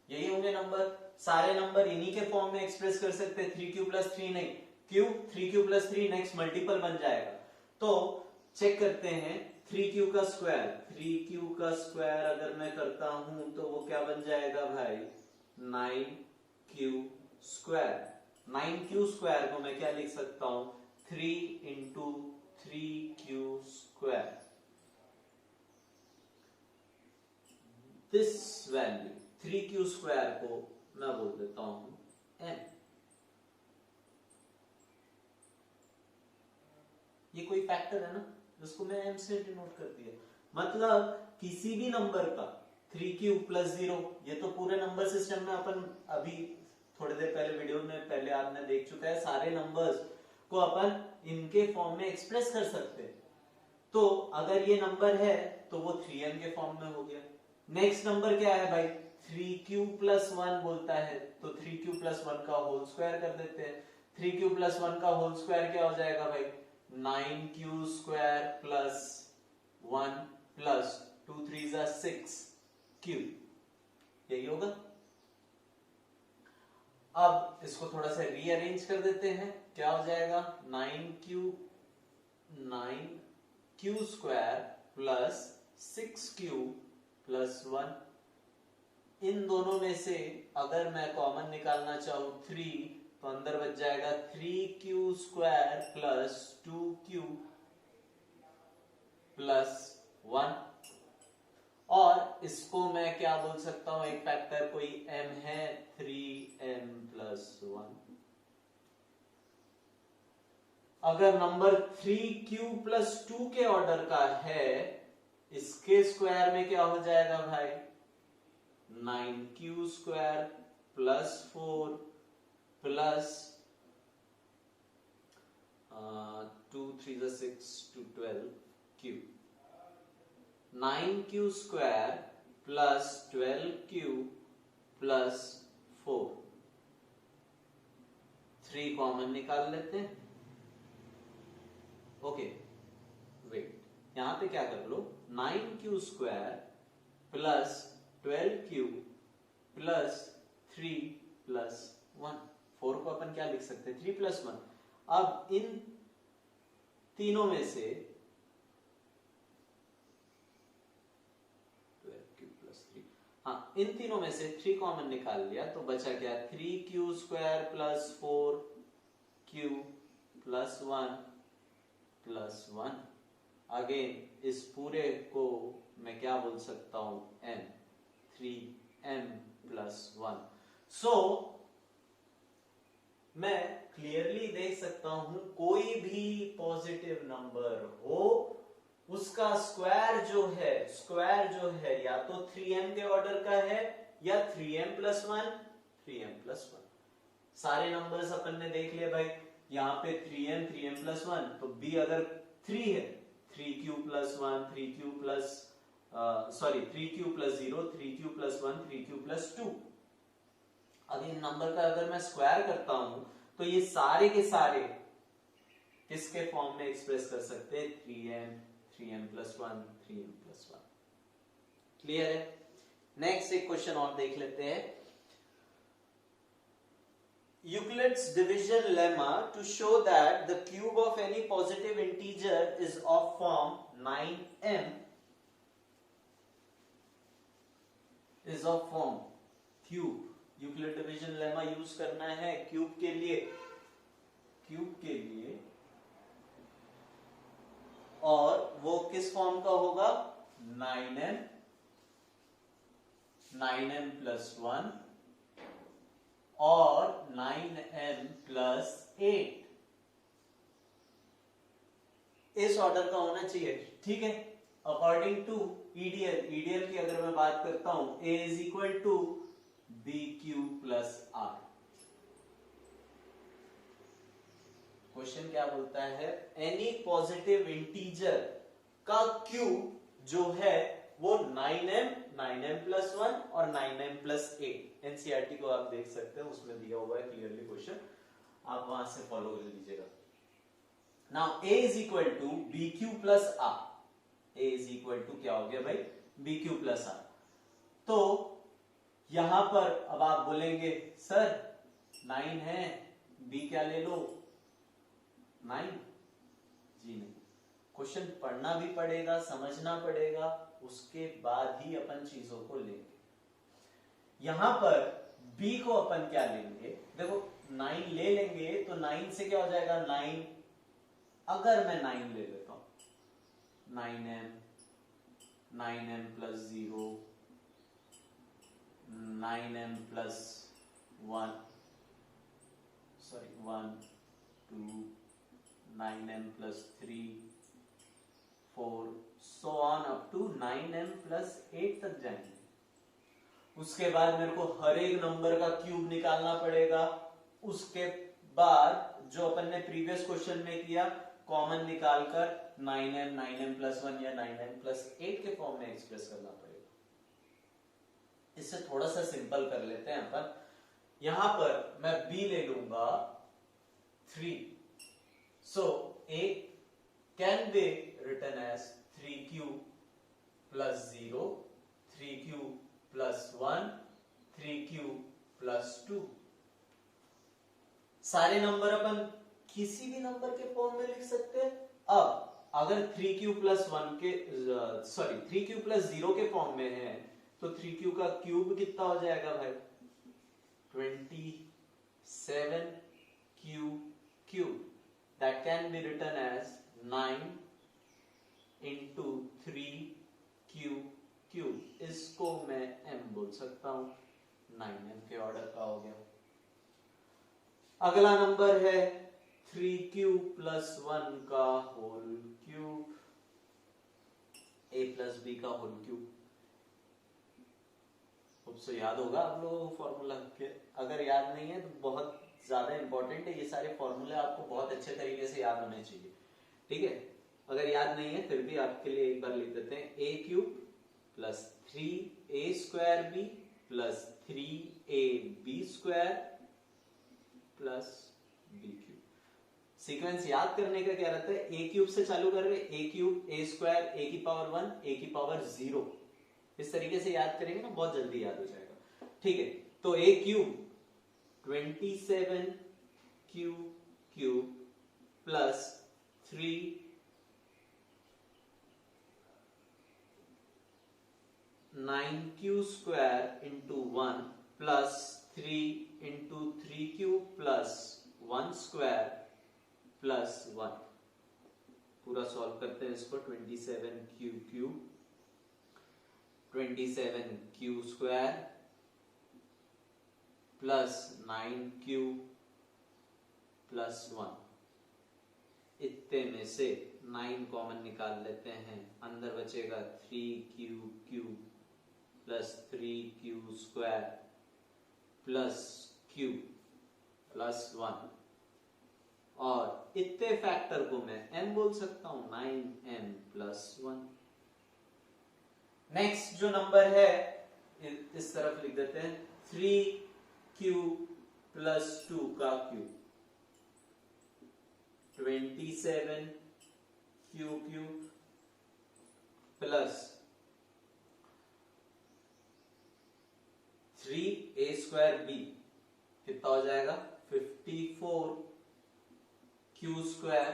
यही होंगे नंबर। सारे नंबर इन्हीं के फॉर्म में एक्सप्रेस कर सकते हैं, 3q प्लस 3 नहीं, q 3q plus 3 next multiple बन जाएगा। तो चेक करते हैं 3q का स्क्वायर, 3q का स्क्वायर अगर मैं करता हूं तो वो क्या बन जाएगा भाई 9q स्क्वायर। 9q स्क्वायर को मैं क्या लिख सकता हूं 3 into 3q square. This value 3q square को मैं बोल देता हूं m। ये कोई फैक्टर है ना जिसको मैं m से डिनोट कर दिया, मतलब किसी भी नंबर का 3q प्लस 0, ये तो पूरे नंबर सिस्टम में अपन अभी थोड़ी देर पहले वीडियो में पहले आपने देख चुका है, सारे नंबर्स को अपन इनके फॉर्म में एक्सप्रेस कर सकते हैं। तो अगर ये नंबर है तो वो 3m के फॉर्म में हो गया। नेक्स्ट नंबर क्या है भाई 3q प्लस 1 बोलता है, तो 3q प्लस 1 का होल स्क्वायर कर देते हैं। 3q प्लस 1 का होल स्क्वायर क्या हो जाएगा भाई 9q square plus 1 plus 2 3 6q, यही होगा। अब इसको थोड़ा सा रीअरेंज कर देते हैं, क्या हो जाएगा 9q square plus 6q plus 1। इन दोनों में से अगर मैं कॉमन निकालना चाहूं 3, तो अंदर बच जाएगा 3q square plus 2q plus 1। और इसको मैं क्या बोल सकता हूं, एक फैक्टर कोई m है 3m प्लस 1। अगर नंबर 3q प्लस 2 के ऑर्डर का है, इसके स्क्वायर में क्या हो जाएगा भाई 9q square plus 4 plus 2 3 6 2 12q। 9q square plus 12q plus 4, 3 common निकाल लेते हैं। ओके वेट, यहां पे क्या कर लो 9q square plus 12q plus 3 plus 1, 4 को अपन क्या लिख सकते हैं 3 प्लस 1। अब इन तीनों में से 12q प्लस हाँ, इन तीनों में से 3 कॉमन निकाल लिया तो बचा क्या, 3q² plus 4q plus 1 plus 1। Again इस पूरे को मैं क्या बोल सकता हूं, m, 3m प्लस 1। सो मैं क्लियरली देख सकता हूं कोई भी पॉजिटिव नंबर हो उसका स्क्वायर जो है या तो 3m के ऑर्डर का है या 3m प्लस 1, 3m प्लस 1। सारे नंबर्स अपन ने देख लिए भाई, यहाँ पे 3m, 3m प्लस 1, तो b अगर 3 है 3q plus 1, 3q plus 0, 3q plus 1, 3q plus 2। अब इन नंबर का अगर मैं स्क्वायर करता हूं तो ये सारे के सारे किसके फॉर्म में एक्सप्रेस कर सकते हैं, 3m, 3m plus 1, 3m plus 1। Clear है? नेक्स्ट एक क्वेश्चन और देख लेते हैं। Euclid's division lemma to show that the cube of any positive integer is of form 9m is of form cube। Euclid division lemma use करना है cube के लिए और वो किस फॉर्म का होगा, 9m प्लस 1 और 9m प्लस 8 इस ऑर्डर का होना चाहिए। ठीक है, अकॉर्डिंग टू ईडीएल की अगर मैं बात करता हूं, a is equal to bq plus r। Question क्या बोलता है, एनी पॉजिटिव इंटीजर का क्यूब जो है वो 9m प्लस 1 और 9m प्लस 8। एनसीईआरटी को आप देख सकते हैं, उसमें दिया हुआ है क्लियरली क्वेश्चन, आप वहां से फॉलो कर लीजिएगा। Now a is equal to bq plus r। a is equal to क्या हो गया भाई, bq प्लस r। तो यहां पर अब आप बोलेंगे सर 9 है, b क्या ले लो, 9। जी नहीं, क्वेश्चन पढ़ना भी पड़ेगा, समझना पड़ेगा, उसके बाद ही अपन चीजों को लेंगे। यहां पर b को अपन क्या लेंगे, देखो 9 ले लेंगे तो 9 से क्या हो जाएगा, 9 अगर मैं 9 ले लेता हूं, 9m plus 0, 9m plus 1, 2, 9m plus 3, 4, so on up to 9m plus 8 तक जाएंगे। उसके बाद मेरे को हर एक नंबर का क्यूब निकालना पड़ेगा। उसके बाद जो अपन ने प्रीवियस क्वेश्चन में किया, कॉमन निकालकर 9m प्लस 1 या 9m प्लस 8 के फॉर्म में एक्सप्रेस करना पड़ेगा। इससे थोड़ा सा सिंपल कर लेते हैं अपन। यहां पर मैं b ले लूंगा 3, so a can be written as 3q plus 0, 3q plus 1, 3q plus 2। सारे नंबर अपन किसी भी नंबर के फॉर्म में लिख सकते हैं। अब अगर 3q प्लस 0 के फॉर्म में है तो 3q का क्यूब कितना हो जाएगा भाई, 27q cube. That can be written as 9 into 3q cube. इसको मैं m बोल सकता हूं, 9m के ऑर्डर का हो गया। अगला नंबर है 3q प्लस 1 का whole cube, a plus b का होल क्यूब। तो याद होगा आप लोगों को फॉर्मूला के, अगर याद नहीं है तो बहुत ज्यादा इंपॉर्टेंट है, ये सारे फॉर्मूले आपको बहुत अच्छे तरीके से याद होने चाहिए। ठीक है, अगर याद नहीं है फिर भी आपके लिए एक बार लिख देते हैं, a cube plus 3a square b plus 3ab square plus b cube. Sequence याद करने का क्या रहता है, a क्यूब से चालू कर रहे, a cube, a square, a की पावर 1, a की पावर 0। इस तरीके से याद करेंगे ना बहुत जल्दी याद हो जाएगा। ठीक है, तो a cube 27q cube plus 3 9q square into 1 plus 3 into 3q plus 1 square plus 1। पूरा सॉल्व करते हैं इसको। 27q square plus 9q plus 1। इतने में से 9 कॉमन निकाल लेते हैं, अंदर बचेगा 3q plus 3q square plus q plus 1। और इतने फैक्टर को मैं m बोल सकता हूं, 9m प्लस 1। नेक्स्ट जो नंबर है इस तरफ लिख देते हैं, 3q प्लस 2 का cube, 27q cube plus 3a square b कितना हो जाएगा, 54q square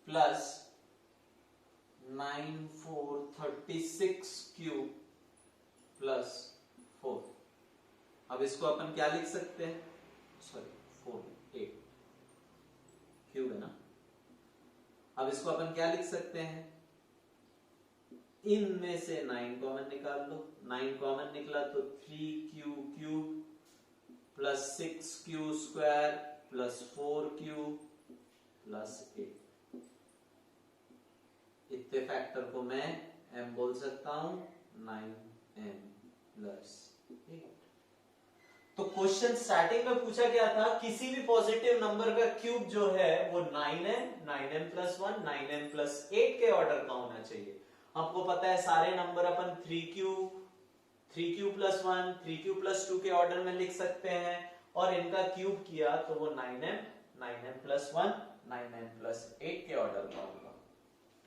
plus 9436q plus 4। अब इसको अपन क्या लिख सकते हैं, सॉरी 8 क्यूब है ना। अब इसको अपन क्या लिख सकते हैं, इनमें से 9 कॉमन निकाल लो। 9 कॉमन निकला तो 3q cube plus 6q square plus 4q plus 8। इतने फैक्टर को मैं m बोल सकता हूं, 9m प्लस 8। तो क्वेश्चन स्टार्टिंग में पूछा गया था किसी भी पॉजिटिव नंबर का क्यूब जो है वो 9m प्लस 1, 9m प्लस 8 के ऑर्डर का होना चाहिए। आपको पता है सारे नंबर अपन 3q प्लस 1, 3q प्लस 2 के ऑर्डर में लिख सकते हैं, और इनका क्यूब किया तो वो 9m प्लस 1, 9m प्लस 8 के ऑर्डर का होगा।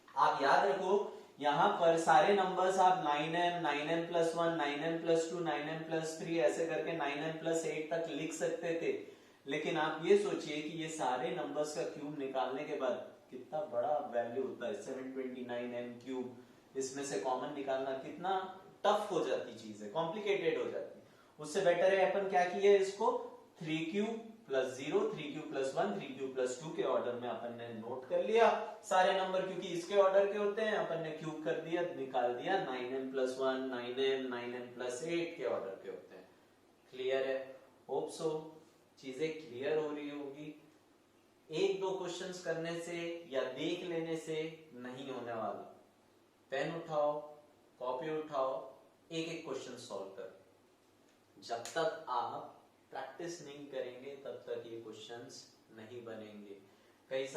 आप याद रखो यहां पर सारे नंबर्स आप 9m plus 1, 9m plus 2, 9m plus 3 ऐसे करके 9m प्लस 8 तक लिख सकते थे, लेकिन आप ये सोचिए कि ये सारे नंबर्स का क्यूब निकालने के बाद कितना बड़ा वैल्यू होता है, 729m क्यूब। इसमें से कॉमन निकालना कितना टफ हो जाती चीज है, कॉम्प्लिकेटेड हो जाती है। उससे बेटर है अपन क्या किए, इसको 3q plus 0, 3q plus 1, 3q plus 2 के ऑर्डर में अपन ने नोट कर लिया सारे नंबर, क्योंकि इसके ऑर्डर के होते हैं, अपन ने क्यूब कर दिया, निकाल दिया। 9m प्लस 1, 9m प्लस 8 के ऑर्डर के होते हैं। क्लियर है? होप सो चीजें क्लियर हो रही होगी। एक दो क्वेश्चंस करने से या देख लेने से नहीं होने वाला। पेन उठाओ, कॉपी उठाओ, एक एक क्वेश्चन सॉल्व करो। जब तक आप प्रैक्टिस नहीं करेंगे तब तक ये क्वेश्चंस नहीं बनेंगे। कई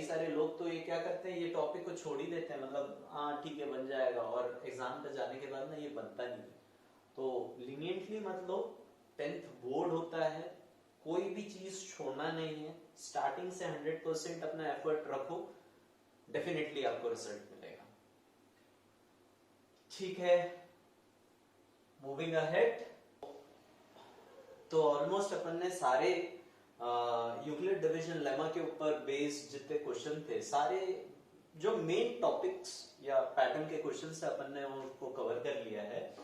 सारे लोग तो ये क्या करते हैं, ये टॉपिक को छोड़ ही देते हैं, मतलब हाँ ठीक है बन जाएगा, और एग्जाम पे जाने के बाद ना ये बनता नहीं है। तो लीनियंटली मत लो, 10th बोर्ड होता है, कोई भी चीज छोड़ना नहीं है। स्टार्टिंग से 100% अपना एफर्ट रखो, डेफिनेटली आपको रिजल्ट मिलेगा। ठीक है, मूविंग अहेड। तो ऑलमोस्ट अपन ने सारे यूक्लिड डिवीजन लेमा के ऊपर बेस्ड जितने क्वेश्चन थे, सारे जो मेन टॉपिक्स या पैटर्न के क्वेश्चन थे अपन ने उनको कवर कर लिया है।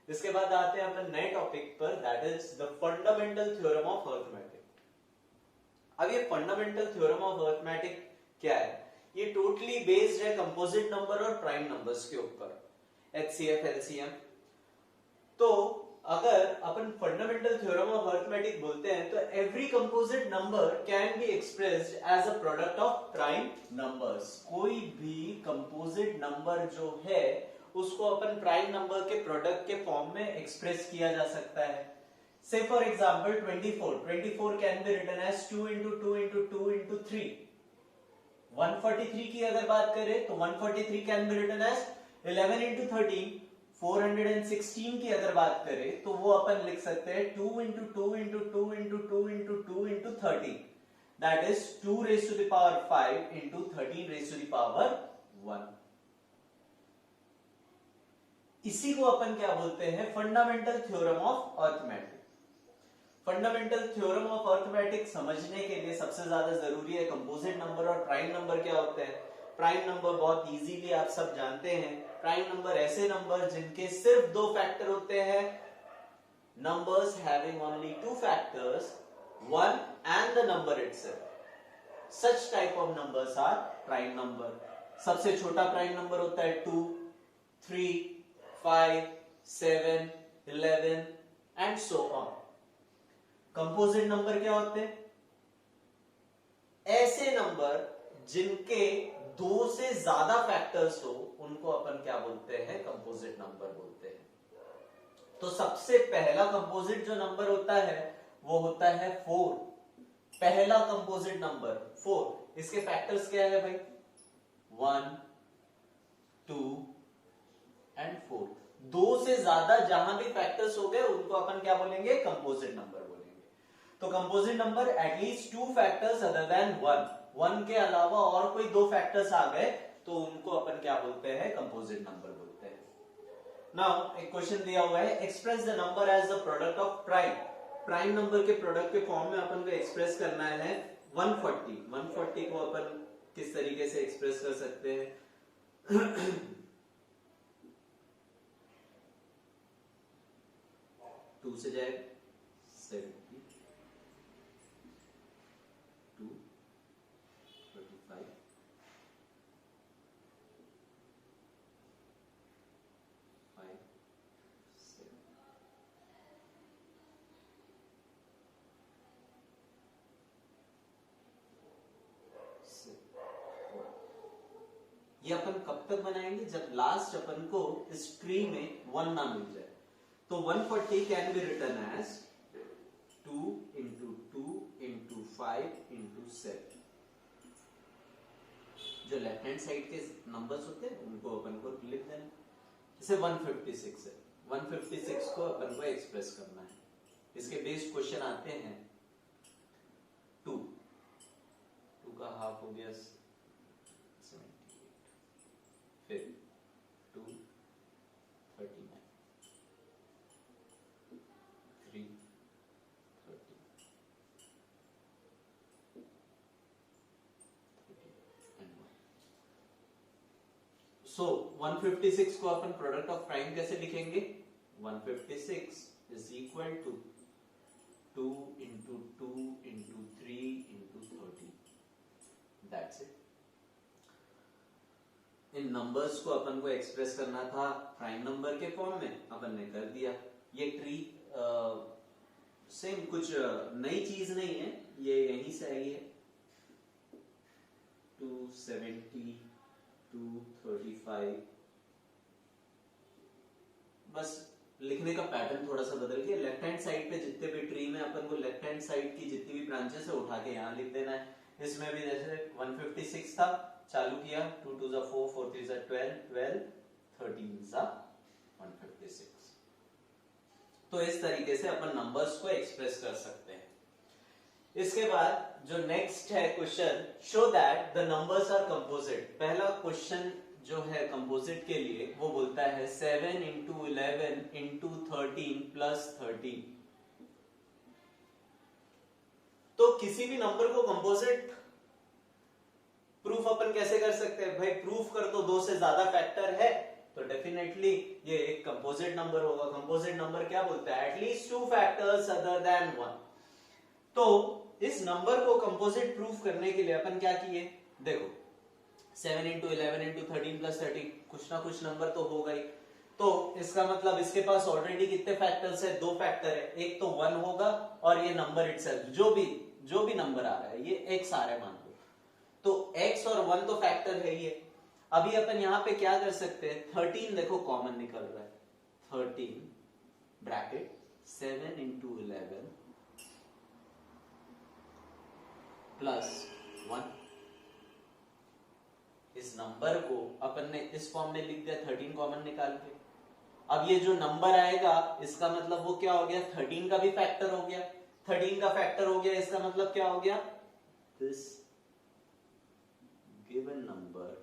इसके बाद आते हैं अपन नए टॉपिक पर, that is the fundamental theorem of arithmetic. अब ये फंडामेंटल थ्योरम ऑफ अरिथमेटिक क्या है, ये टोटली बेस्ड है कंपोजिट नंबर और प्राइम नंबर्स के ऊपर, HCF LCM। तो अगर अपन फंडामेंटल थ्योरम ऑफ अरिथमेटिक बोलते हैं तो every composite number can be expressed as a product of prime numbers. कोई भी कंपोजिट नंबर जो है उसको अपन प्राइम नंबर के प्रोडक्ट के फॉर्म में एक्सप्रेस किया जा सकता है। Say for example 24 can be written as 2 into 2 into 2 into 3। 143 की अगर बात करें तो 143 can be written as 11 into 13। 416 की अगर बात करें तो वो अपन लिख सकते हैं 2 into 2 into 2 into 2 into 2 into 13, that is 2 raised to the power 5 into 13 raised to the power 1। इसी को अपन क्या बोलते हैं, fundamental theorem of arithmetic. Fundamental theorem of arithmetic समझने के लिए सबसे ज्यादा जरूरी है कंपोजिट नंबर और प्राइम नंबर क्या होते हैं। प्राइम नंबर बहुत इजीली आप सब जानते हैं, प्राइम नंबर ऐसे नंबर जिनके सिर्फ दो फैक्टर होते हैं, numbers having only two factors, one and the number itself. Such type of numbers are prime number. सबसे छोटा प्राइम नंबर होता है 2, 3, 5, 7, 11 and so on. Composite number क्या होते हैं? ऐसे नंबर जिनके दो से ज्यादा फैक्टर्स हो उनको अपन क्या बोलते हैं? कंपोजिट नंबर बोलते हैं। तो सबसे पहला कंपोजिट जो नंबर होता है वो होता है 4। पहला कंपोजिट नंबर 4। इसके फैक्टर्स क्या है भाई? 1, 2 एंड 4। दो से ज्यादा जहां भी फैक्टर्स हो गए उनको अपन क्या बोलेंगे? कंपोजिट नंबर बोलेंगे। तो composite number at least 2 factors other than 1 के अलावा और कोई दो फैक्टर्स आ गए तो उनको अपन क्या बोलते हैं? कंपोजिट नंबर बोलते हैं। नाउ एक क्वेश्चन दिया हुआ है, express the number as the product of prime. Prime number के प्रोडक्ट के फॉर्म में अपन को एक्सप्रेस करना है 140। 140 को अपन किस तरीके से एक्सप्रेस कर सकते हैं? 2 से जाए 70, 2, 35, 5, 7, ये अपन कब तक बनाएंगे? जब लास्ट अपन को इस ट्री में 1 ना मिल जाए। तो 140 can be written as 2 into 2 into 5 into 7। जो लेफ्ट हैंड साइड के नंबर्स होते हैं उनको अपन को लिख देना। जैसे 156 है, 156 को अपन को एक्सप्रेस करना है। इसके बेस्ड क्वेश्चन आते हैं 2 का हाफ हो गया 78, फिर 2, 39, 3, 30, 30 and 1। सो 156 को अपन प्रोडक्ट ऑफ प्राइम कैसे लिखेंगे? 156 is equal to 2 into 2 into 3 into 30। That's it। इन नंबर्स को अपन को एक्सप्रेस करना था प्राइम नंबर के फॉर्म में, अपन ने कर दिया। ये ट्री सेम, कुछ नई चीज नहीं है, ये यहीं से आई है। 270, 235, बस लिखने का पैटर्न थोड़ा सा बदल गया। लेफ्ट हैंड साइड पे जितने भी ट्री में अपन को लेफ्ट हैंड साइड की जितनी भी ब्रांचेस है उठा के यहाँ लिख देना है। इसमें भी जैसे 156 था, चालू किया 2 2 4 4 3 12 12 13 156। तो इस तरीके से अपन नंबर्स को एक्सप्रेस कर सकते हैं। इसके बाद जो नेक्स्ट है question, show that the numbers are composite. पहला क्वेश्चन जो है कंपोजिट के लिए वो बोलता है 7 into 11 into 13 plus 13। तो किसी भी नंबर को कंपोजिट प्रूफ अपन कैसे कर सकते हैं? भाई प्रूफ कर दो, दो से ज्यादा फैक्टर है तो डेफिनेटली ये एक कंपोजिट नंबर होगा। कंपोजिट नंबर क्या बोलता है? At least 2 factors other than 1। तो इस नंबर को कंपोजिट प्रूफ करने के लिए अपन क्या किए? देखो 7 into 11 into 13 plus 13, कुछ ना कुछ नंबर तो होगा ही। तो इसका मतलब इसके पास ऑलरेडी कितने फैक्टर्स है? 2 फैक्टर है। एक तो 1 होगा और ये नंबर इटसेल्फ जो भी नंबर आ रहा है, ये x आ रहा है मान लो, तो x और 1 तो फैक्टर है ही है। अभी अपन यहाँ पे क्या कर सकते हैं? 13 देखो कॉमन निकल रहा है, 13 ब्रैकेट 7 into 11 प्लस 1। इस नंबर को अपन ने इस फॉर्म में लिख दिया 13 कॉमन निकाल के। अब ये जो नंबर आएगा इसका मतलब वो क्या हो गया? 13 का भी फैक्टर हो गया। 13 का फैक्टर हो गया, इसका मतलब क्या हो गया? This given number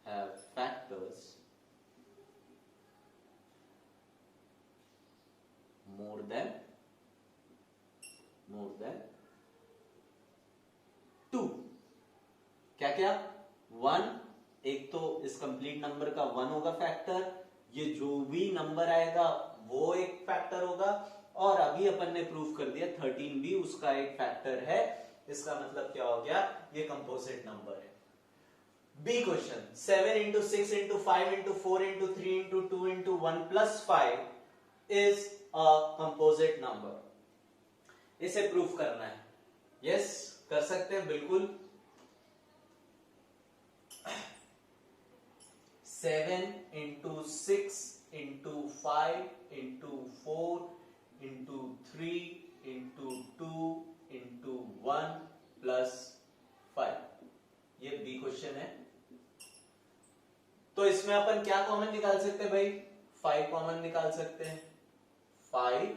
have factors more than क्या क्या? 1, एक तो इस कंप्लीट नंबर का 1 होगा फैक्टर, ये जो भी नंबर आएगा वो एक फैक्टर होगा, और अभी अपन ने प्रूव कर दिया 13 भी उसका एक फैक्टर है। इसका मतलब क्या हो गया? ये कंपोजिट नंबर है। B question, 7 into 6 into 5 into 4 into 3 into 2 into 1 plus 5 is a composite number. इसे प्रूफ करना है। यस, कर सकते हैं बिल्कुल। 7 into 6 into 5 into 4 into 3 into 2 into 1 plus 5, ये बी क्वेश्चन है। तो इसमें अपन क्या कॉमन निकाल सकते हैं भाई? 5 कॉमन निकाल सकते हैं। 5,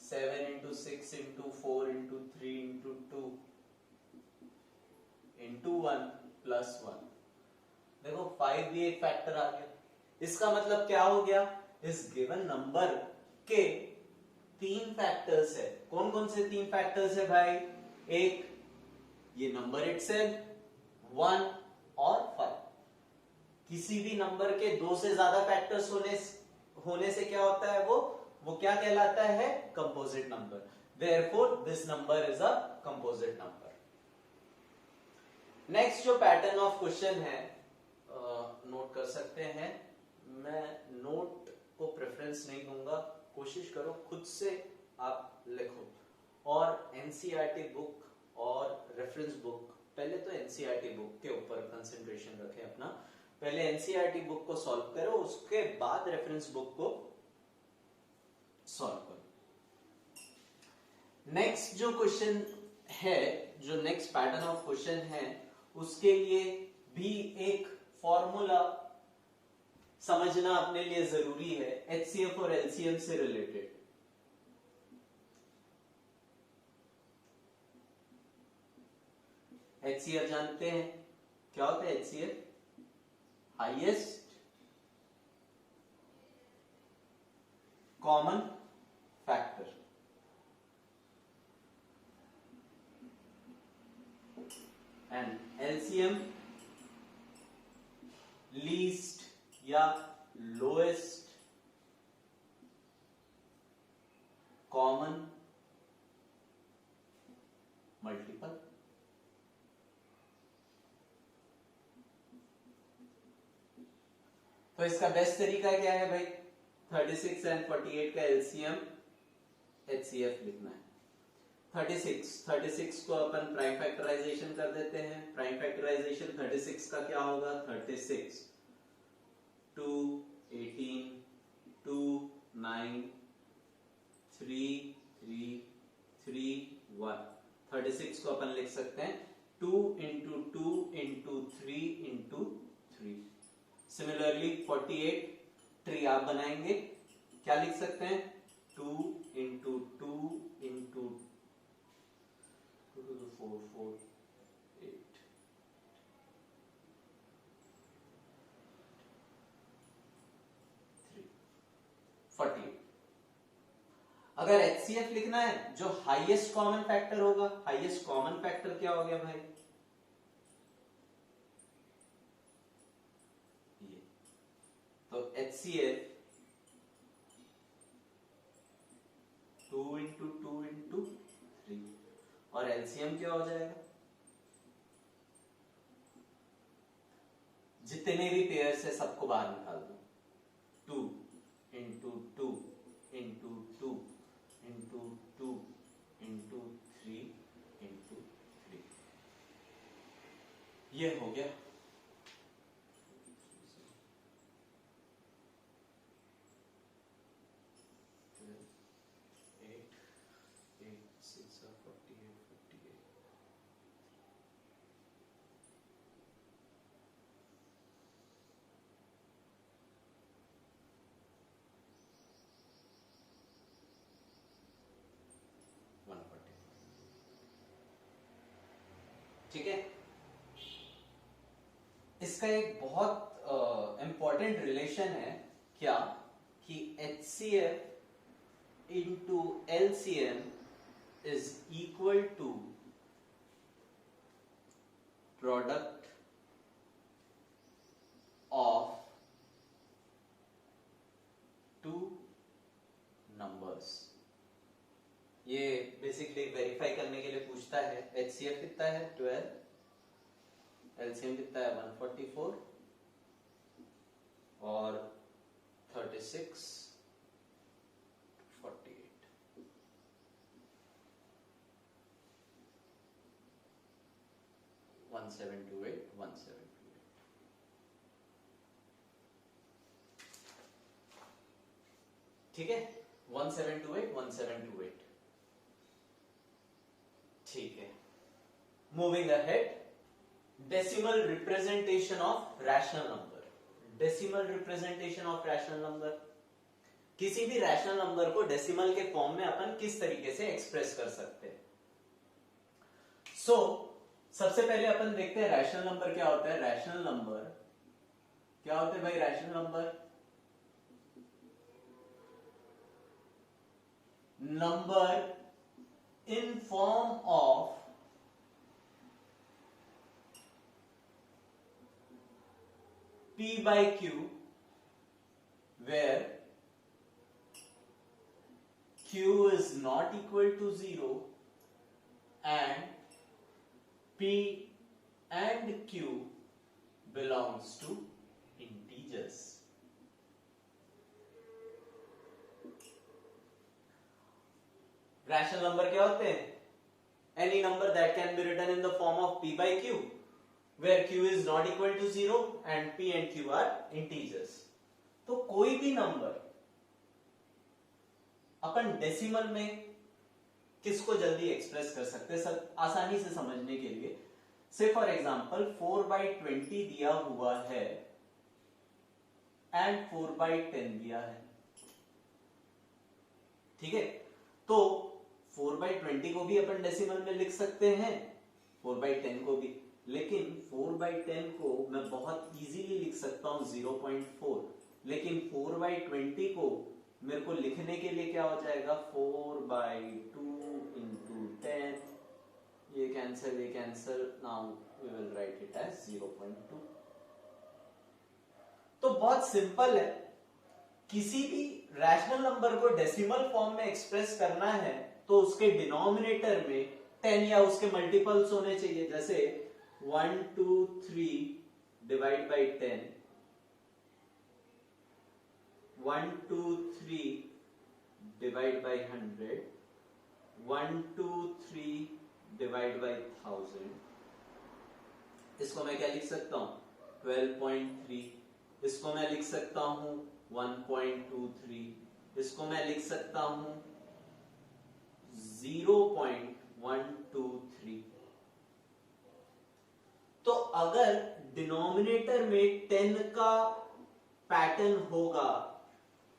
7 into 6 into 4 into 3 into 2 into 1 plus 1। देखो 5 भी एक फैक्टर आ गया। इसका मतलब क्या हो गया? इस गिवन नंबर के 3 फैक्टर्स है। कौन कौन से 3 फैक्टर्स है भाई? एक, ये नंबर इटसेल्फ, 1 और 5। किसी भी नंबर के 2 से ज्यादा फैक्टर्स होने से क्या होता है? वो क्या कहलाता है? Composite number. Therefore this number is a composite number. Next जो पैटर्न ऑफ क्वेश्चन है, नोट कर सकते हैं। मैं नोट को प्रेफरेंस नहीं दूंगा, कोशिश करो खुद से आप लिखो। और एनसीईआरटी बुक और रेफरेंस बुक, पहले तो एनसीईआरटी बुक के ऊपर कंसंट्रेशन रखें अपना। पहले एनसीईआरटी बुक को सॉल्व करो, उसके बाद रेफरेंस बुक को सॉल्व करो। नेक्स्ट जो क्वेश्चन है, जो नेक्स्ट पैटर्न ऑफ क्वेश्चन है, उसके लिए भी एक फॉर्मूला समझना अपने लिए जरूरी है, एचसीएफ और एलसीएम से रिलेटेड। एचसीएफ जानते हैं क्या होता है? HCF highest common factor, and LCM least या लोएस्ट कॉमन मल्टीपल। तो इसका बेस्ट तरीका क्या है भाई? 36 एंड 48 का एलसीएम एचसीएफ लिखना है। 36 को अपन प्राइम फैक्टराइजेशन कर देते हैं। प्राइम फैक्टराइजेशन 36 का क्या होगा? 36 2 18 2 9 3 3 3 1। 36 को अपन लिख सकते हैं 2 into 2 into 3 into 3। Similarly 48 tree आप बनाएंगे, क्या लिख सकते हैं? 2 into 2 into 2 to the 4 4 8। अगर एचसीएफ लिखना है, जो हाईएस्ट कॉमन फैक्टर होगा, हाईएस्ट कॉमन फैक्टर क्या हो गया भाई? ये तो एचसीएफ 2 into 2 into 3, और एलसीएम क्या हो जाएगा? जितने भी पेयर्स है सबको बाहर निकाल दो। 2 into 2 into 2 into 2 into 3 into 3, ये हो गया। ठीक है, इसका एक बहुत इंपॉर्टेंट रिलेशन है क्या, कि HCF into LCM is equal to product of two numbers. ये बेसिकली वेरीफाई करने के लिए पूछता है। HCF कितना है 12, LCM कितना है 144 और 36 48। One seven two eight 1728। ठीक है, 1728 1728। ठीक है, moving ahead, decimal representation of rational number. Decimal representation of rational number, किसी भी रैशनल नंबर को डेसिमल के फॉर्म में अपन किस तरीके से एक्सप्रेस कर सकते हैं। सबसे पहले अपन देखते हैं रैशनल नंबर क्या होता है। रैशनल नंबर क्या होते हैं भाई? Rational number in form of P by Q, where Q is not equal to 0 and P and Q belongs to integers. Rational number क्या होते हैं? Any number that can be written in the form of P by Q, where Q is not equal to 0 and P and Q are integers. तो कोई भी number अपन decimal में किसको जल्दी express कर सकते हैं सब आसानी से समझने के लिए। से फॉर एग्जांपल 4/20 दिया हुआ है एंड 4/10 दिया है। ठीक है, तो 4/20 को भी अपन डेसिमल में लिख सकते हैं, 4/10 को भी, लेकिन 4/10 को मैं बहुत इजीली लिख सकता हूं 0.4, लेकिन 4/20 को मेरे को लिखने के लिए क्या हो जाएगा 4/2 into 10, ये cancel, now we will write it as 0.2। तो बहुत सिंपल है, किसी भी रैशनल नंबर को डेसिमल फॉर्म में एक्सप्रेस करना है तो उसके डिनोमिनेटर में 10 या उसके मल्टीपल्स होने चाहिए। जैसे 1 2 3 divide by 10, 1 2 3 divide by 100, 1 2 3 divide by 1000। इसको मैं क्या लिख सकता हूं 12.3, इसको मैं लिख सकता हूं 1.23, इसको मैं लिख सकता हूं 0.123। तो अगर डिनोमिनेटर में 10 का पैटर्न होगा,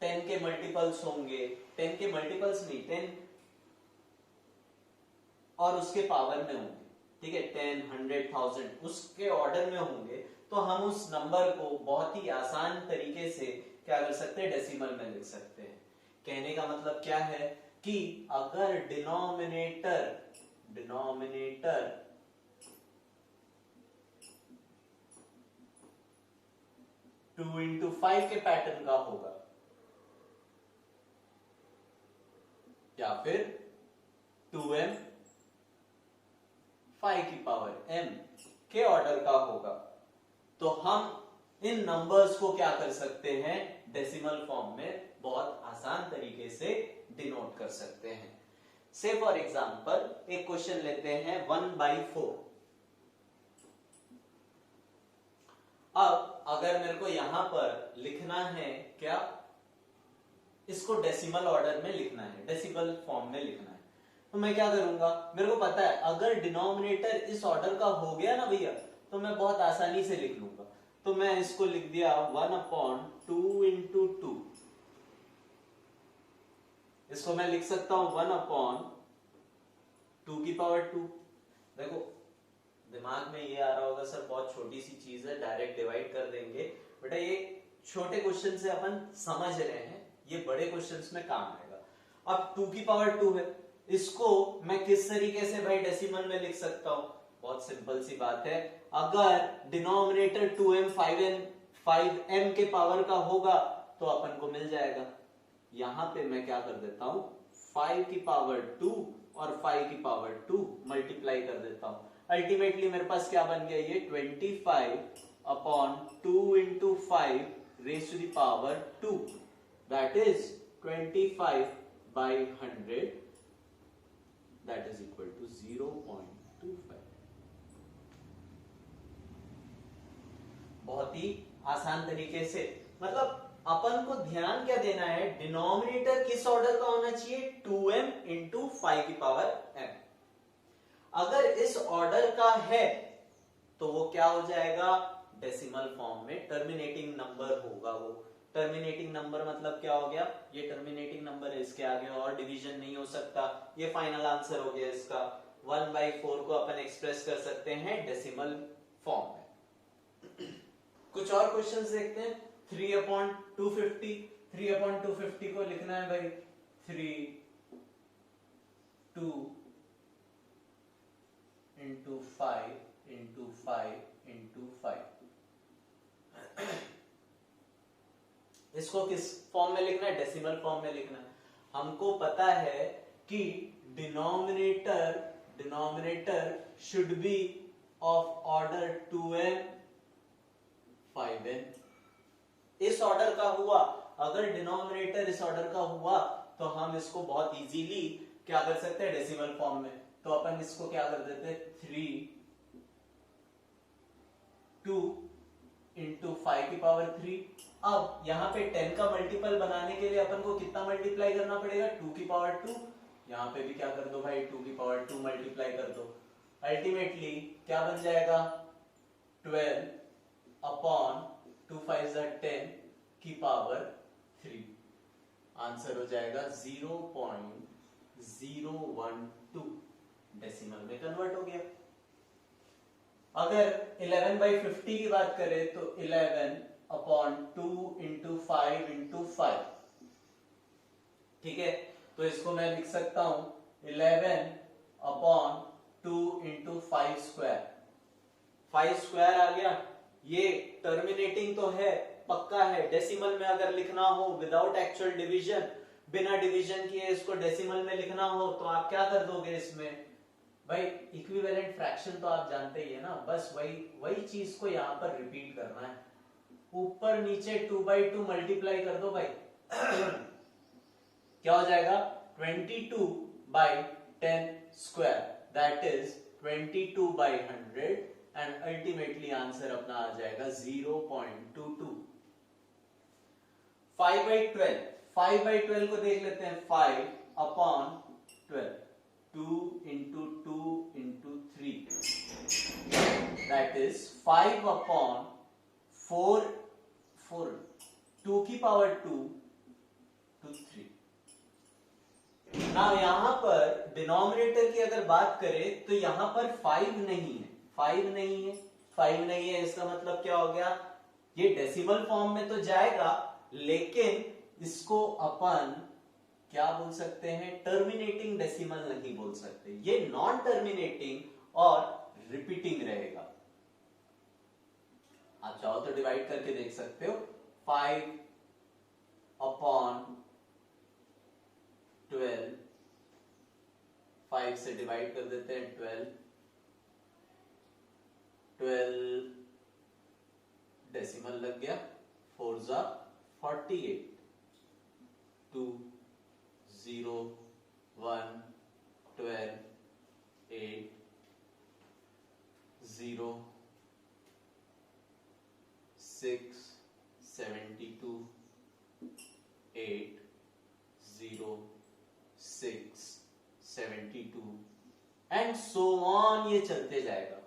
10 के मल्टीपल्स होंगे, 10 के मल्टीपल्स नहीं 10 और उसके पावर में होंगे, ठीक है 10 100 1000 उसके ऑर्डर में होंगे, तो हम उस नंबर को बहुत ही आसान तरीके से क्या कर सकते हैं डेसिमल में लिख सकते हैं। कहने का मतलब क्या है कि अगर डिनोमिनेटर 2 into 5 के पैटर्न का होगा या फिर 2m 5 की पावर m के ऑर्डर का होगा, तो हम इन नंबर्स को क्या कर सकते हैं डेसिमल फॉर्म में बहुत आसान तरीके से डिनोट कर सकते हैं। से फॉर एग्जांपल एक क्वेश्चन लेते हैं 1/4। अब अगर मेरे को यहां पर लिखना है क्या, इसको डेसिमल ऑर्डर में लिखना है, डेसिमल फॉर्म में लिखना है, तो मैं क्या करूंगा, मेरे को पता है अगर डिनोमिनेटर इस ऑर्डर का हो गया ना भैया तो मैं बहुत आसानी से लिख लूंगा। तो मैं इसको लिख दिया 1/2 into 2, इसको मैं लिख सकता हूं 1/2 की पावर 2। देखो दिमाग में ये आ रहा होगा सर बहुत छोटी सी चीज है, डायरेक्ट डिवाइड कर देंगे, बेटा ये छोटे क्वेश्चन से अपन समझ रहे हैं, ये बड़े क्वेश्चंस में काम आएगा। अब 2 की पावर 2 है, इसको मैं किस तरीके से भाई डेसिमल में लिख सकता हूं, बहुत बहुत सिंपल सी बात है, अगर डिनोमिनेटर 2m 5m के पावर का होगा तो अपन को मिल जाएगा। यहां पे मैं क्या कर देता हूं, 5 की पावर 2 और 5 की पावर 2 मल्टीप्लाई कर देता हूं। अल्टीमेटली मेरे पास क्या बन गया, ये 25 upon 2 into 5 raise to the power 2, that is 25 by 100, that is equal to 0.25। बहुत ही आसान तरीके से, मतलब अपन को ध्यान क्या देना है, डिनोमिनेटर किस ऑर्डर का होना चाहिए, 2m इंटू 5 की पावर m। अगर इस ऑर्डर का है तो वो क्या हो जाएगा, डेसिमल फॉर्म में टर्मिनेटिंग नंबर होगा। वो टर्मिनेटिंग नंबर मतलब क्या हो गया, ये टर्मिनेटिंग नंबर है, इसके आगे और डिवीजन नहीं हो सकता। ये फाइनल आंसर हो गया इसका। 1/4 को अपन एक्सप्रेस कर सकते हैं डेसिमल फॉर्म में। कुछ और क्वेश्चंस देखते हैं। 3/250, 3/250 को लिखना है भाई 3 2 इंटू 5 इंटू 5 इंटू 5। इसको किस फॉर्म में लिखना है, डेसिमल फॉर्म में लिखना है। हमको पता है कि denominator should be of order 2m 5n। इस ऑर्डर का हुआ, अगर डिनोमिनेटर इस ऑर्डर का हुआ तो हम इसको बहुत इजीली क्या कर सकते हैं, डेसिमल फॉर्म में। तो अपन इसको क्या कर देते, 3 2 इंटू 5 की पावर 3। अब यहाँ पे 10 का मल्टीपल बनाने के लिए अपन को कितना मल्टीप्लाई करना पड़ेगा, 2 की पावर 2। यहाँ पे भी क्या कर दो भाई, 2 की पावर 2 मल्टीप्लाई कर दो। अल्टीमेटली क्या बन जाएगा, 12 अपॉन 2 5 10 की पावर 3। आंसर हो जाएगा 0.012, डेसिमल में कन्वर्ट हो गया। अगर 11/50 की बात करें तो 11 अपॉन 2 इंटू 5 इंटू 5, ठीक है। तो इसको मैं लिख सकता हूं 11 अपॉन 2 इंटू 5 स्क्वायर। 5 स्क्वायर आ गया। ये टर्मिनेटिंग तो है, पक्का है। डेसिमल में अगर लिखना हो विदाउट एक्चुअल डिवीजन, बिना डिवीजन किए इसको डेसिमल में लिखना हो तो आप क्या कर दोगे इसमें भाई, इक्विवेलेंट फ्रैक्शन तो आप जानते ही है ना, बस वही चीज को यहां पर रिपीट करना है। ऊपर नीचे 2/2 मल्टीप्लाई कर दो भाई। क्या हो जाएगा, 22/10 square, that is 22/100 and ultimately answer अपना आ जाएगा 0.22। 5/12, 5/12 को देख लेते हैं। 5 upon 12, 2 into 2 into 3, that is 5 upon 4 2 की पावर 2 to 3। नाउ यहां पर डिनोमिनेटर की अगर बात करें तो यहां पर 5 नहीं है, 5 नहीं है, 5 नहीं है। इसका मतलब क्या हो गया, ये डेसिमल फॉर्म में तो जाएगा लेकिन इसको अपन क्या बोल सकते हैं, टर्मिनेटिंग डेसिमल नहीं बोल सकते। ये नॉन टर्मिनेटिंग और रिपीटिंग रहेगा। आप चाहो तो डिवाइड करके देख सकते हो। 5 अपॉन 12, 5 से डिवाइड कर देते हैं 12 डेसिमल लग गया। 4 जा 48, 2 0 1 12 8 0 6 72 8 0 6 72 एंड सो ऑन, ये चलते जाएगा।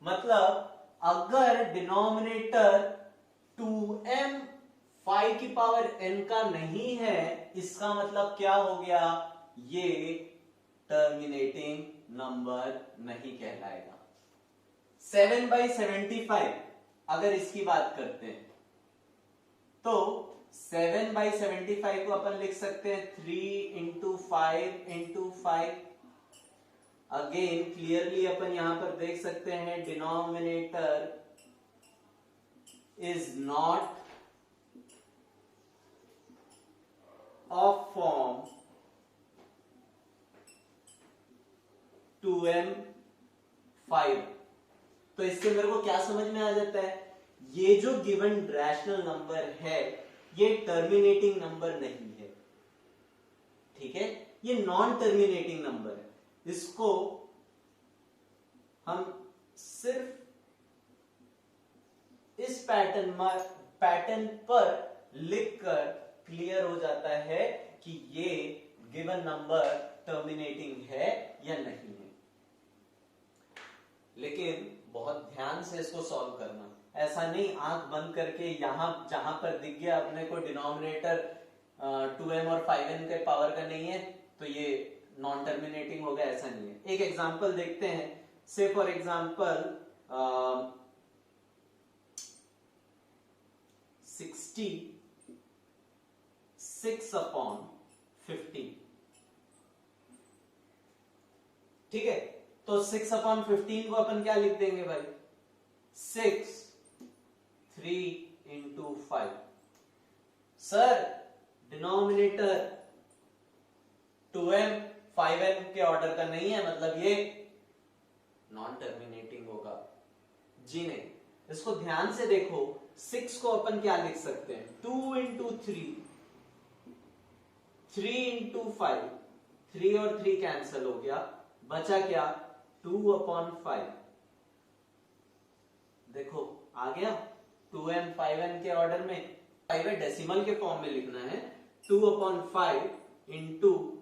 मतलब अगर डिनोमिनेटर 2m 5 की पावर n का नहीं है, इसका मतलब क्या हो गया, ये टर्मिनेटिंग नंबर नहीं कहलाएगा। 7/75 अगर इसकी बात करते हैं तो 7/75 को अपन लिख सकते हैं 3 इंटू 5 इंटू 5। अगेन क्लियरली अपन यहां पर देख सकते हैं denominator is not of form 2m 5। तो इससे मेरे को क्या समझ में आ जाता है, ये जो गिवन रैशनल नंबर है ये टर्मिनेटिंग नंबर नहीं है, ठीक है, ये नॉन टर्मिनेटिंग नंबर है। इसको हम सिर्फ इस पैटर्न पर लिखकर क्लियर हो जाता है कि ये गिवन नंबर टर्मिनेटिंग है या नहीं है। लेकिन बहुत ध्यान से इसको सॉल्व करना, ऐसा नहीं आंख बंद करके यहां जहां पर दिख गया अपने को डिनोमिनेटर 2m और 5n के पावर का नहीं है तो ये नॉन टर्मिनेटिंग होगा, ऐसा नहीं है। एक एग्जांपल देखते हैं, से फॉर एग्जांपल 66/15, ठीक है। तो 6/15 को अपन क्या लिख देंगे भाई, 6 3 into 5। Sir denominator 2m 5m के ऑर्डर का नहीं है, मतलब ये नॉन टर्मिनेटिंग होगा जी नहीं। इसको ध्यान से देखो, 6 को अपन क्या लिख सकते हैं, 2 into 3, 3 into 5, 3 और 3 कैंसिल हो गया, बचा क्या 2/5। देखो आ गया 2m 5m के ऑर्डर में, 5 डेसिमल के फॉर्म में लिखना है, 2/5 इंटू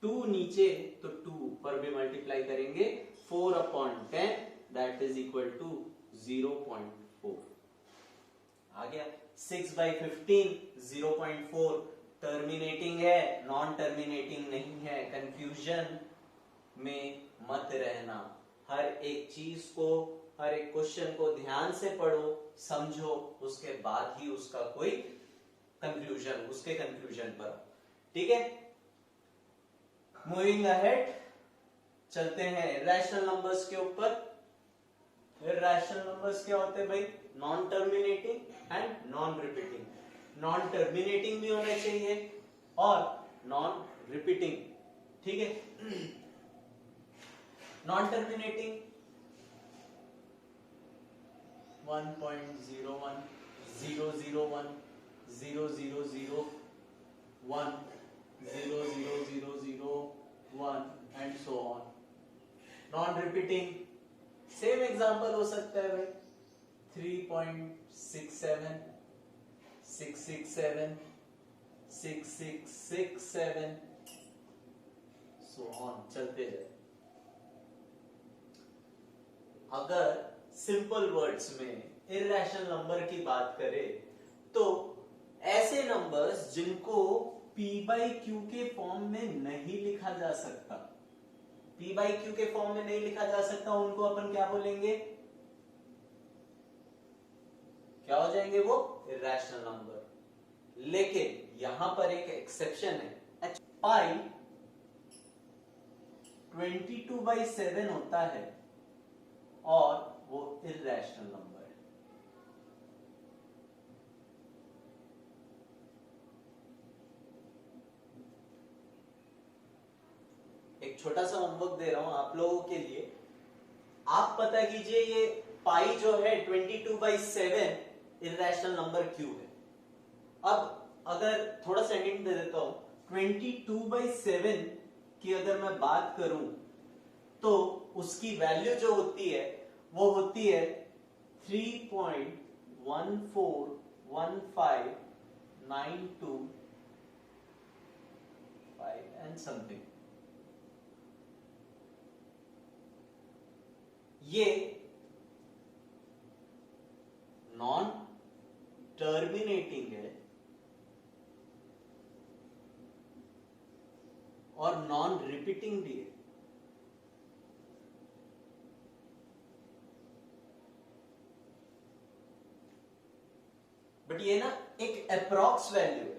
2 नीचे तो 2 पर भी मल्टीप्लाई करेंगे, 4/10 दैट इज इक्वल टू 0.4। आ गया 6/15 0.4 टर्मिनेटिंग है, नॉन टर्मिनेटिंग नहीं है। कंफ्यूजन में मत रहना, हर एक चीज को, हर एक क्वेश्चन को ध्यान से पढ़ो, समझो, उसके बाद ही उसका कोई कंक्लूजन, उसके कंक्लूजन पर, ठीक है। मूविंग अहेड, चलते हैं इरैशनल नंबर्स के ऊपर। इरैशनल नंबर्स क्या होते हैं भाई, non terminating and non repeating. Non terminating भी होना चाहिए और नॉन रिपीटिंग, ठीक है। Non terminating 1.01 001 0001 00001 and so on। Non repeating same example हो सकता है भाई, 3.67 667 6667 so on, चलते जाए। अगर सिंपल वर्ड्स में इरैशनल नंबर की बात करें तो ऐसे नंबर्स जिनको p by q के फॉर्म में नहीं लिखा जा सकता, p by q के फॉर्म में नहीं लिखा जा सकता, उनको अपन क्या बोलेंगे, क्या हो जाएंगे वो, इरैशनल नंबर। लेकिन यहां पर एक एक्सेप्शन है, पाई 22/7 होता है और वो इरैशनल नंबर है। एक छोटा सा होमवर्क दे रहा हूं आप लोगों के लिए, आप पता कीजिए ये पाई जो है 22/7 इरैशनल नंबर क्यों है। अब अगर थोड़ा सा हिंट दे देता हूं, 22/7 की अगर मैं बात करूं तो उसकी वैल्यू जो होती है वो होती है 3.1415925 एंड समथिंग। ये नॉन टर्मिनेटिंग है और नॉन रिपीटिंग भी है। बट ये ना एक अप्रॉक्स वैल्यू है,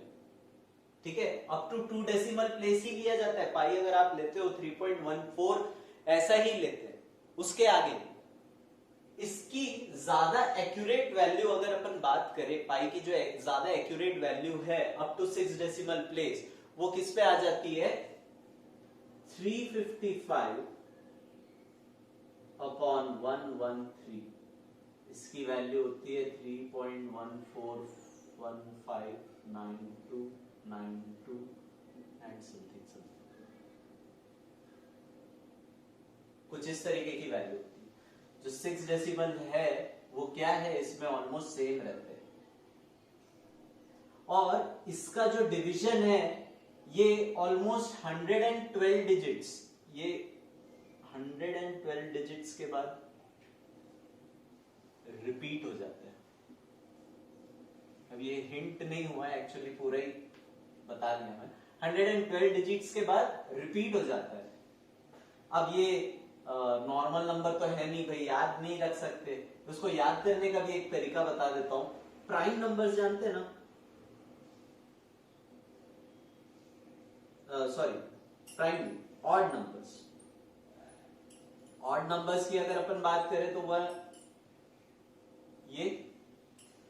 ठीक है, अप टू 2 डेसिमल प्लेस ही लिया जाता है। पाई अगर आप लेते हो 3.14 ऐसा ही लेते हैं, उसके आगे इसकी ज्यादा एक्यूरेट वैल्यू अगर अपन बात करें, पाई की जो ज्यादा एक्यूरेट वैल्यू है अप टू 6 डेसिमल प्लेस, वो किस पे आ जाती है, 355 अपॉन 113। इसकी वैल्यू होती है 3.14159292 एंड समथिंग, कुछ इस तरीके की वैल्यू होती है। जो 6 डेसिमल है वो क्या है, इसमें ऑलमोस्ट सेम रहते हैं। और इसका जो डिवीजन है ये ऑलमोस्ट 112 डिजिट्स, ये 112 डिजिट्स के बाद रिपीट हो जाता है। अब ये हिंट नहीं हुआ है, एक्चुअली पूरा ही बता दिया मैं। 112 डिजिट्स के बाद रिपीट हो जाता है। अब ये नॉर्मल नंबर तो है नहीं भाई, याद नहीं रख सकते, उसको याद करने का भी एक तरीका बता देता हूं। प्राइम नंबर्स जानते हैं ना, sorry prime odd numbers, odd numbers की अगर अपन बात करें तो वह ये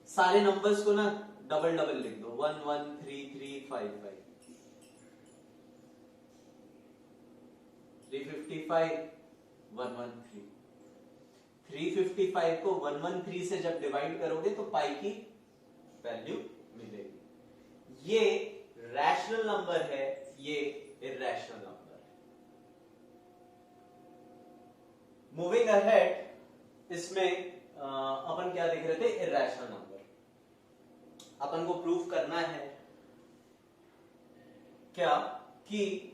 सारे नंबर्स को ना डबल डबल लिख दो, 1 1 3 3 5 5 355 113। 355 को 113 से जब डिवाइड करोगे तो पाई की वैल्यू मिलेगी। ये रैशनल नंबर है, ये इरैशनल नंबर है। मूविंग अहेड, इसमें अपन क्या देख रहे थे, इरैशनल नंबर। अपन को प्रूफ करना है क्या कि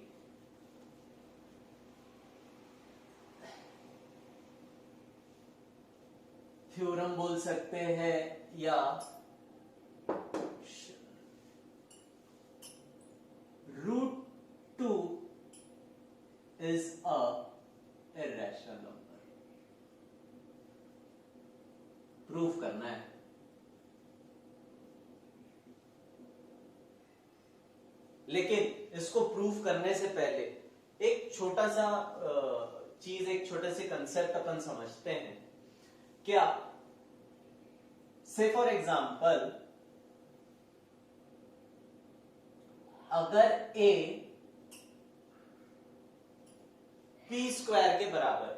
थ्योरम बोल सकते हैं या √2 is a irrational number। Proof करना है। लेकिन इसको प्रूफ करने से पहले एक छोटा सा चीज, एक छोटे से कंसेप्ट अपन समझते हैं। क्या, से फॉर एग्जाम्पल अगर a p स्क्वायर के बराबर,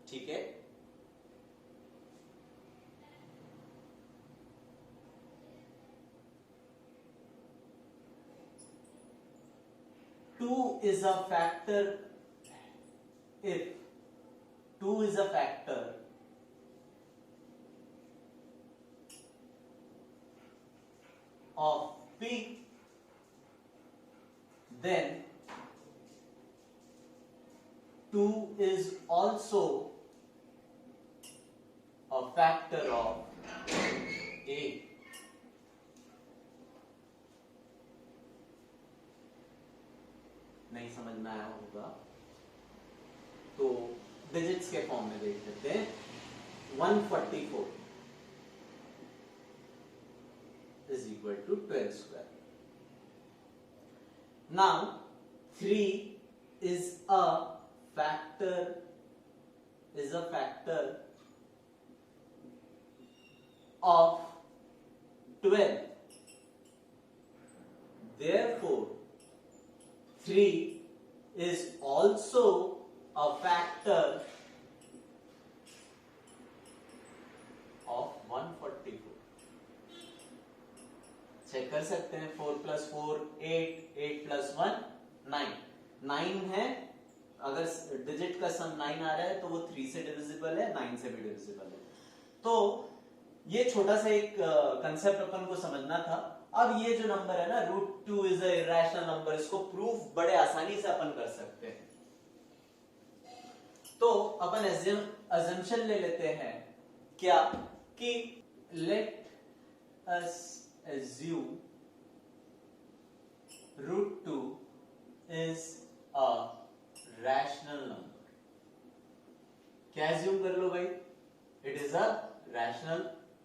ठीक है, two is a factor, if 2 is a factor of p, then 2 is also a factor of a। नहीं समझ में आया होगा तो डिजिट्स के फॉर्म में देख लेते हैं। 144 is equal to 12 square। Now 3 is a factor of 12, therefore 3 is also a factor of 144। Check कर सकते हैं, 4 + 4 8, 8 + 1 9, 9 है। अगर डिजिट का सम 9 आ रहा है तो वो 3 से डिविजिबल है, 9 से भी डिविजिबल है। तो ये छोटा सा एक कंसेप्ट अपन को समझना था। अब ये जो नंबर है ना, √2 इज अ इरैशनल नंबर, इसको प्रूफ बड़े आसानी से अपन कर सकते हैं। तो अपन अजम्पशन ले लेते हैं क्या, कि let us assume √2 is a rational number। क्या assume कर लो भाई, it is a rational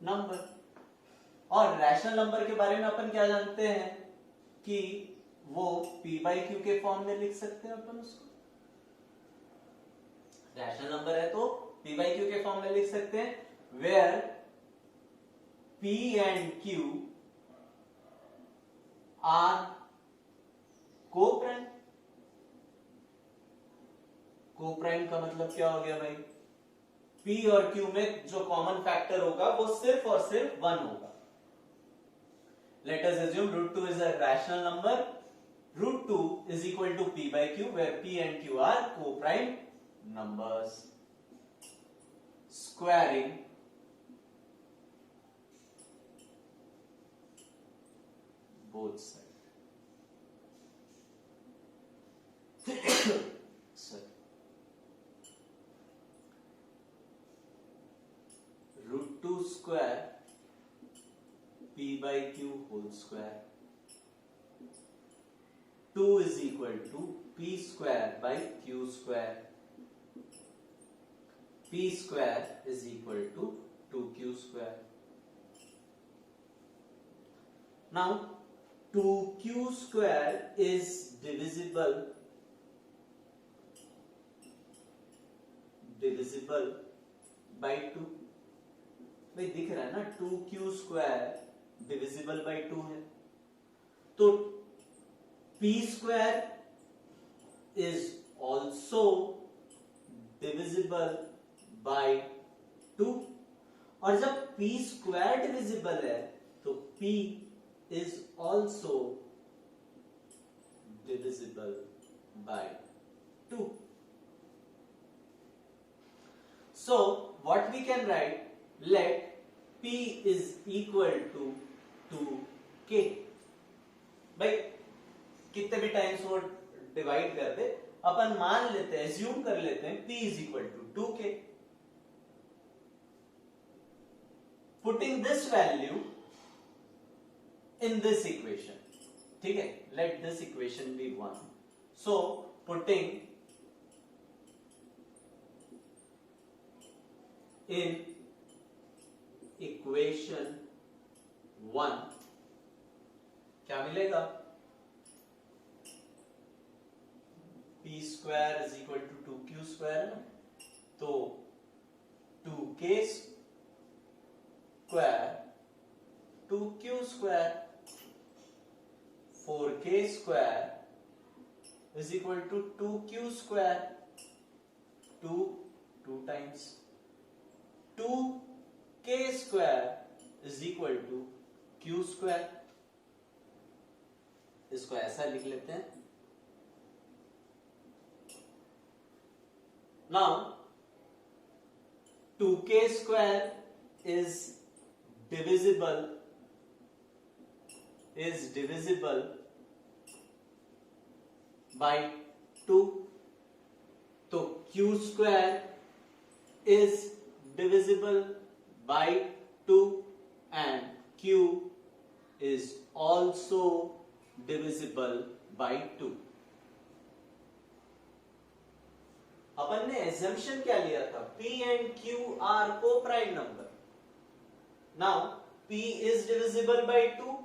number। और रैशनल नंबर के बारे में अपन क्या जानते हैं कि वो p/q के फॉर्म में लिख सकते हैं अपन उसको। रैशनल नंबर है तो p बाई क्यू के फॉर्म में लिख सकते हैं, where p and q are coprime. Coprime का मतलब क्या हो गया भाई, p और q में जो कॉमन फैक्टर होगा वो सिर्फ और सिर्फ 1 होगा। Let us assume root 2 is a rational number. Root 2 is equal to p by q, where p and q are co-prime numbers. Squaring both sides. Sorry. Root 2 square p by q whole square, 2 is equal to p square by q square, p square is equal to 2q square. Now 2q square is divisible by 2। भाई दिख रहा है ना, 2q square divisible by 2 है, तो p square is also divisible by 2, और जब p square divisible है तो p is also divisible by 2। So what we can write, let p is equal to 2k। भाई कितने भी टाइम्स वो डिवाइड कर दे, अपन मान लेते हैं, एज्यूम कर लेते हैं p is equal to 2k। Putting this value in this equation, ठीक है, let this equation be 1। So putting in equation 1 क्या मिलेगा, p square is equal to 2q square है ना, तो 2k square 2q square 4k square is equal to 2q square, 2 times 2k square is equal to q square. इसको ऐसा लिख लेते हैं। Now 2k square is divisible by 2, तो q square is divisible by 2 and q is also divisible by 2। अपन ने assumption क्या लिया था, p and q are co-prime number। now p is divisible by 2,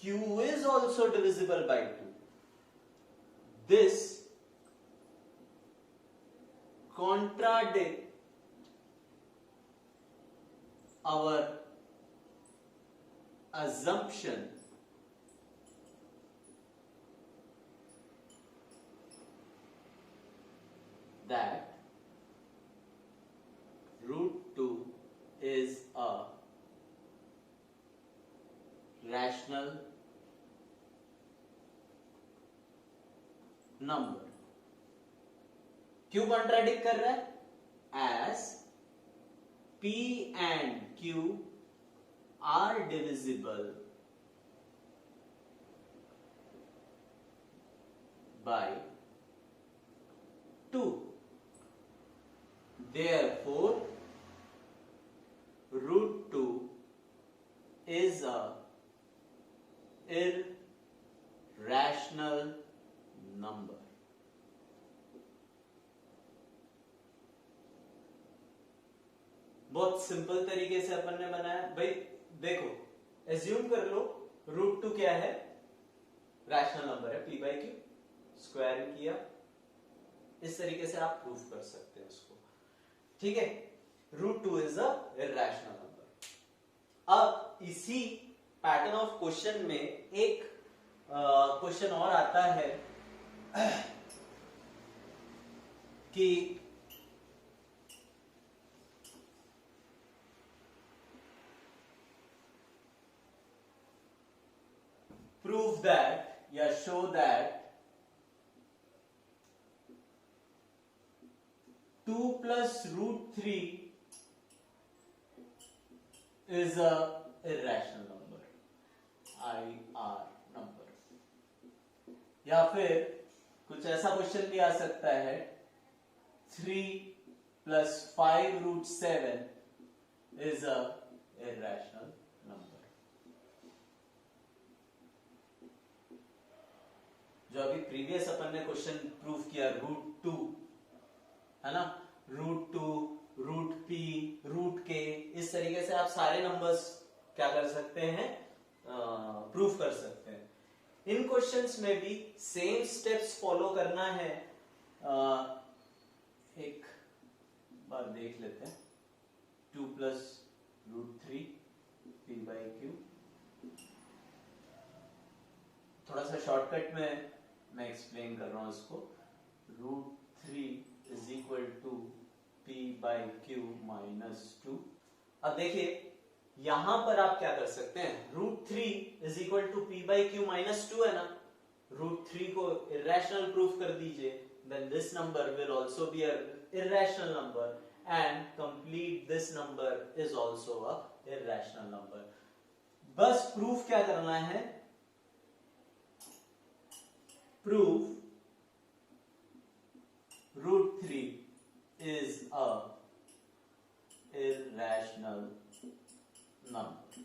q is also divisible by 2। this contradicts our assumption that root 2 is a rational number। क्यों contradict कर रहा है, as p and q are divisible by 2, therefore root 2 is a irrational number। बहुत simple तरीके से अपन ने बनाया। भाई देखो, एज्यूम कर लो रूट 2 क्या है, रैशनल नंबर है, p बाई क्यू, स्क्वायर किया, इस तरीके से आप प्रूफ कर सकते हैं उसको। ठीक है, √2 इज अ इर्रेशनल नंबर। अब इसी पैटर्न ऑफ क्वेश्चन में एक क्वेश्चन और आता है कि prove that या show that 2 plus √3 is a irrational number, IR number। या फिर कुछ ऐसा क्वेश्चन भी आ सकता है 3 plus 5√7 is a irrational number। जो अभी प्रीवियस अपन ने क्वेश्चन प्रूव किया √2 है ना, √2 √p √k, इस तरीके से आप सारे नंबर्स क्या कर सकते हैं, प्रूव कर सकते हैं। इन क्वेश्चंस में भी सेम स्टेप्स फॉलो करना है। एक बार देख लेते हैं, 2 plus √3 p/q। थोड़ा सा शॉर्टकट में मैं एक्सप्लेन कर रहा हूं इसको। √3 is equal to p/q minus 2। अब देखिए यहां पर आप क्या कर सकते हैं, √3 is equal to p/q minus 2 है ना, √3 को इर्रेशनल प्रूफ कर दीजिए, then this number will also be a irrational number and complete this number is also a irrational number. बस प्रूफ क्या करना है, prove √3 is a irrational number।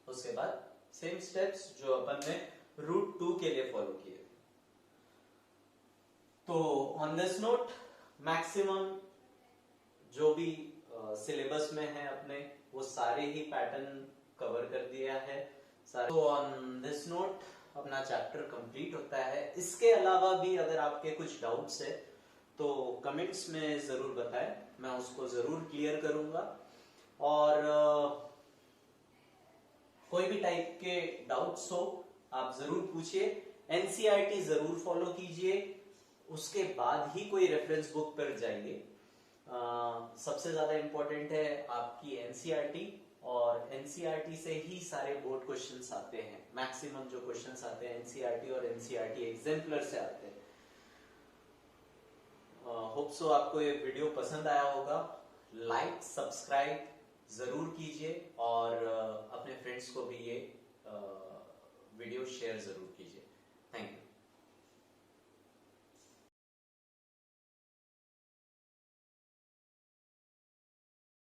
उसके बाद सेम स्टेप्स जो अपन ने √2 के लिए फॉलो किए। तो ऑन दिस नोट मैक्सिमम जो भी सिलेबस में है अपने वो सारे ही पैटर्न कवर कर दिया है। तो ऑन दिस नोट अपना चैप्टर कंप्लीट होता है। इसके अलावा भी अगर आपके कुछ डाउट्स है तो कमेंट्स में जरूर बताएं, मैं उसको जरूर क्लियर करूंगा। और कोई भी टाइप के डाउट्स हो आप जरूर पूछिए। एनसीईआरटी जरूर फॉलो कीजिए, उसके बाद ही कोई रेफरेंस बुक पर जाइए। सबसे ज्यादा इंपॉर्टेंट है आपकी एनसीईआरटी, और एनसीईआरटी से ही सारे बोर्ड क्वेश्चंस आते हैं। मैक्सिमम जो क्वेश्चंस आते हैं एनसीईआरटी और एनसीईआरटी एग्जाम्पलर से आते हैं। होप सो आपको ये वीडियो पसंद आया होगा। लाइक सब्सक्राइब जरूर कीजिए और अपने फ्रेंड्स को भी ये वीडियो शेयर जरूर कीजिए।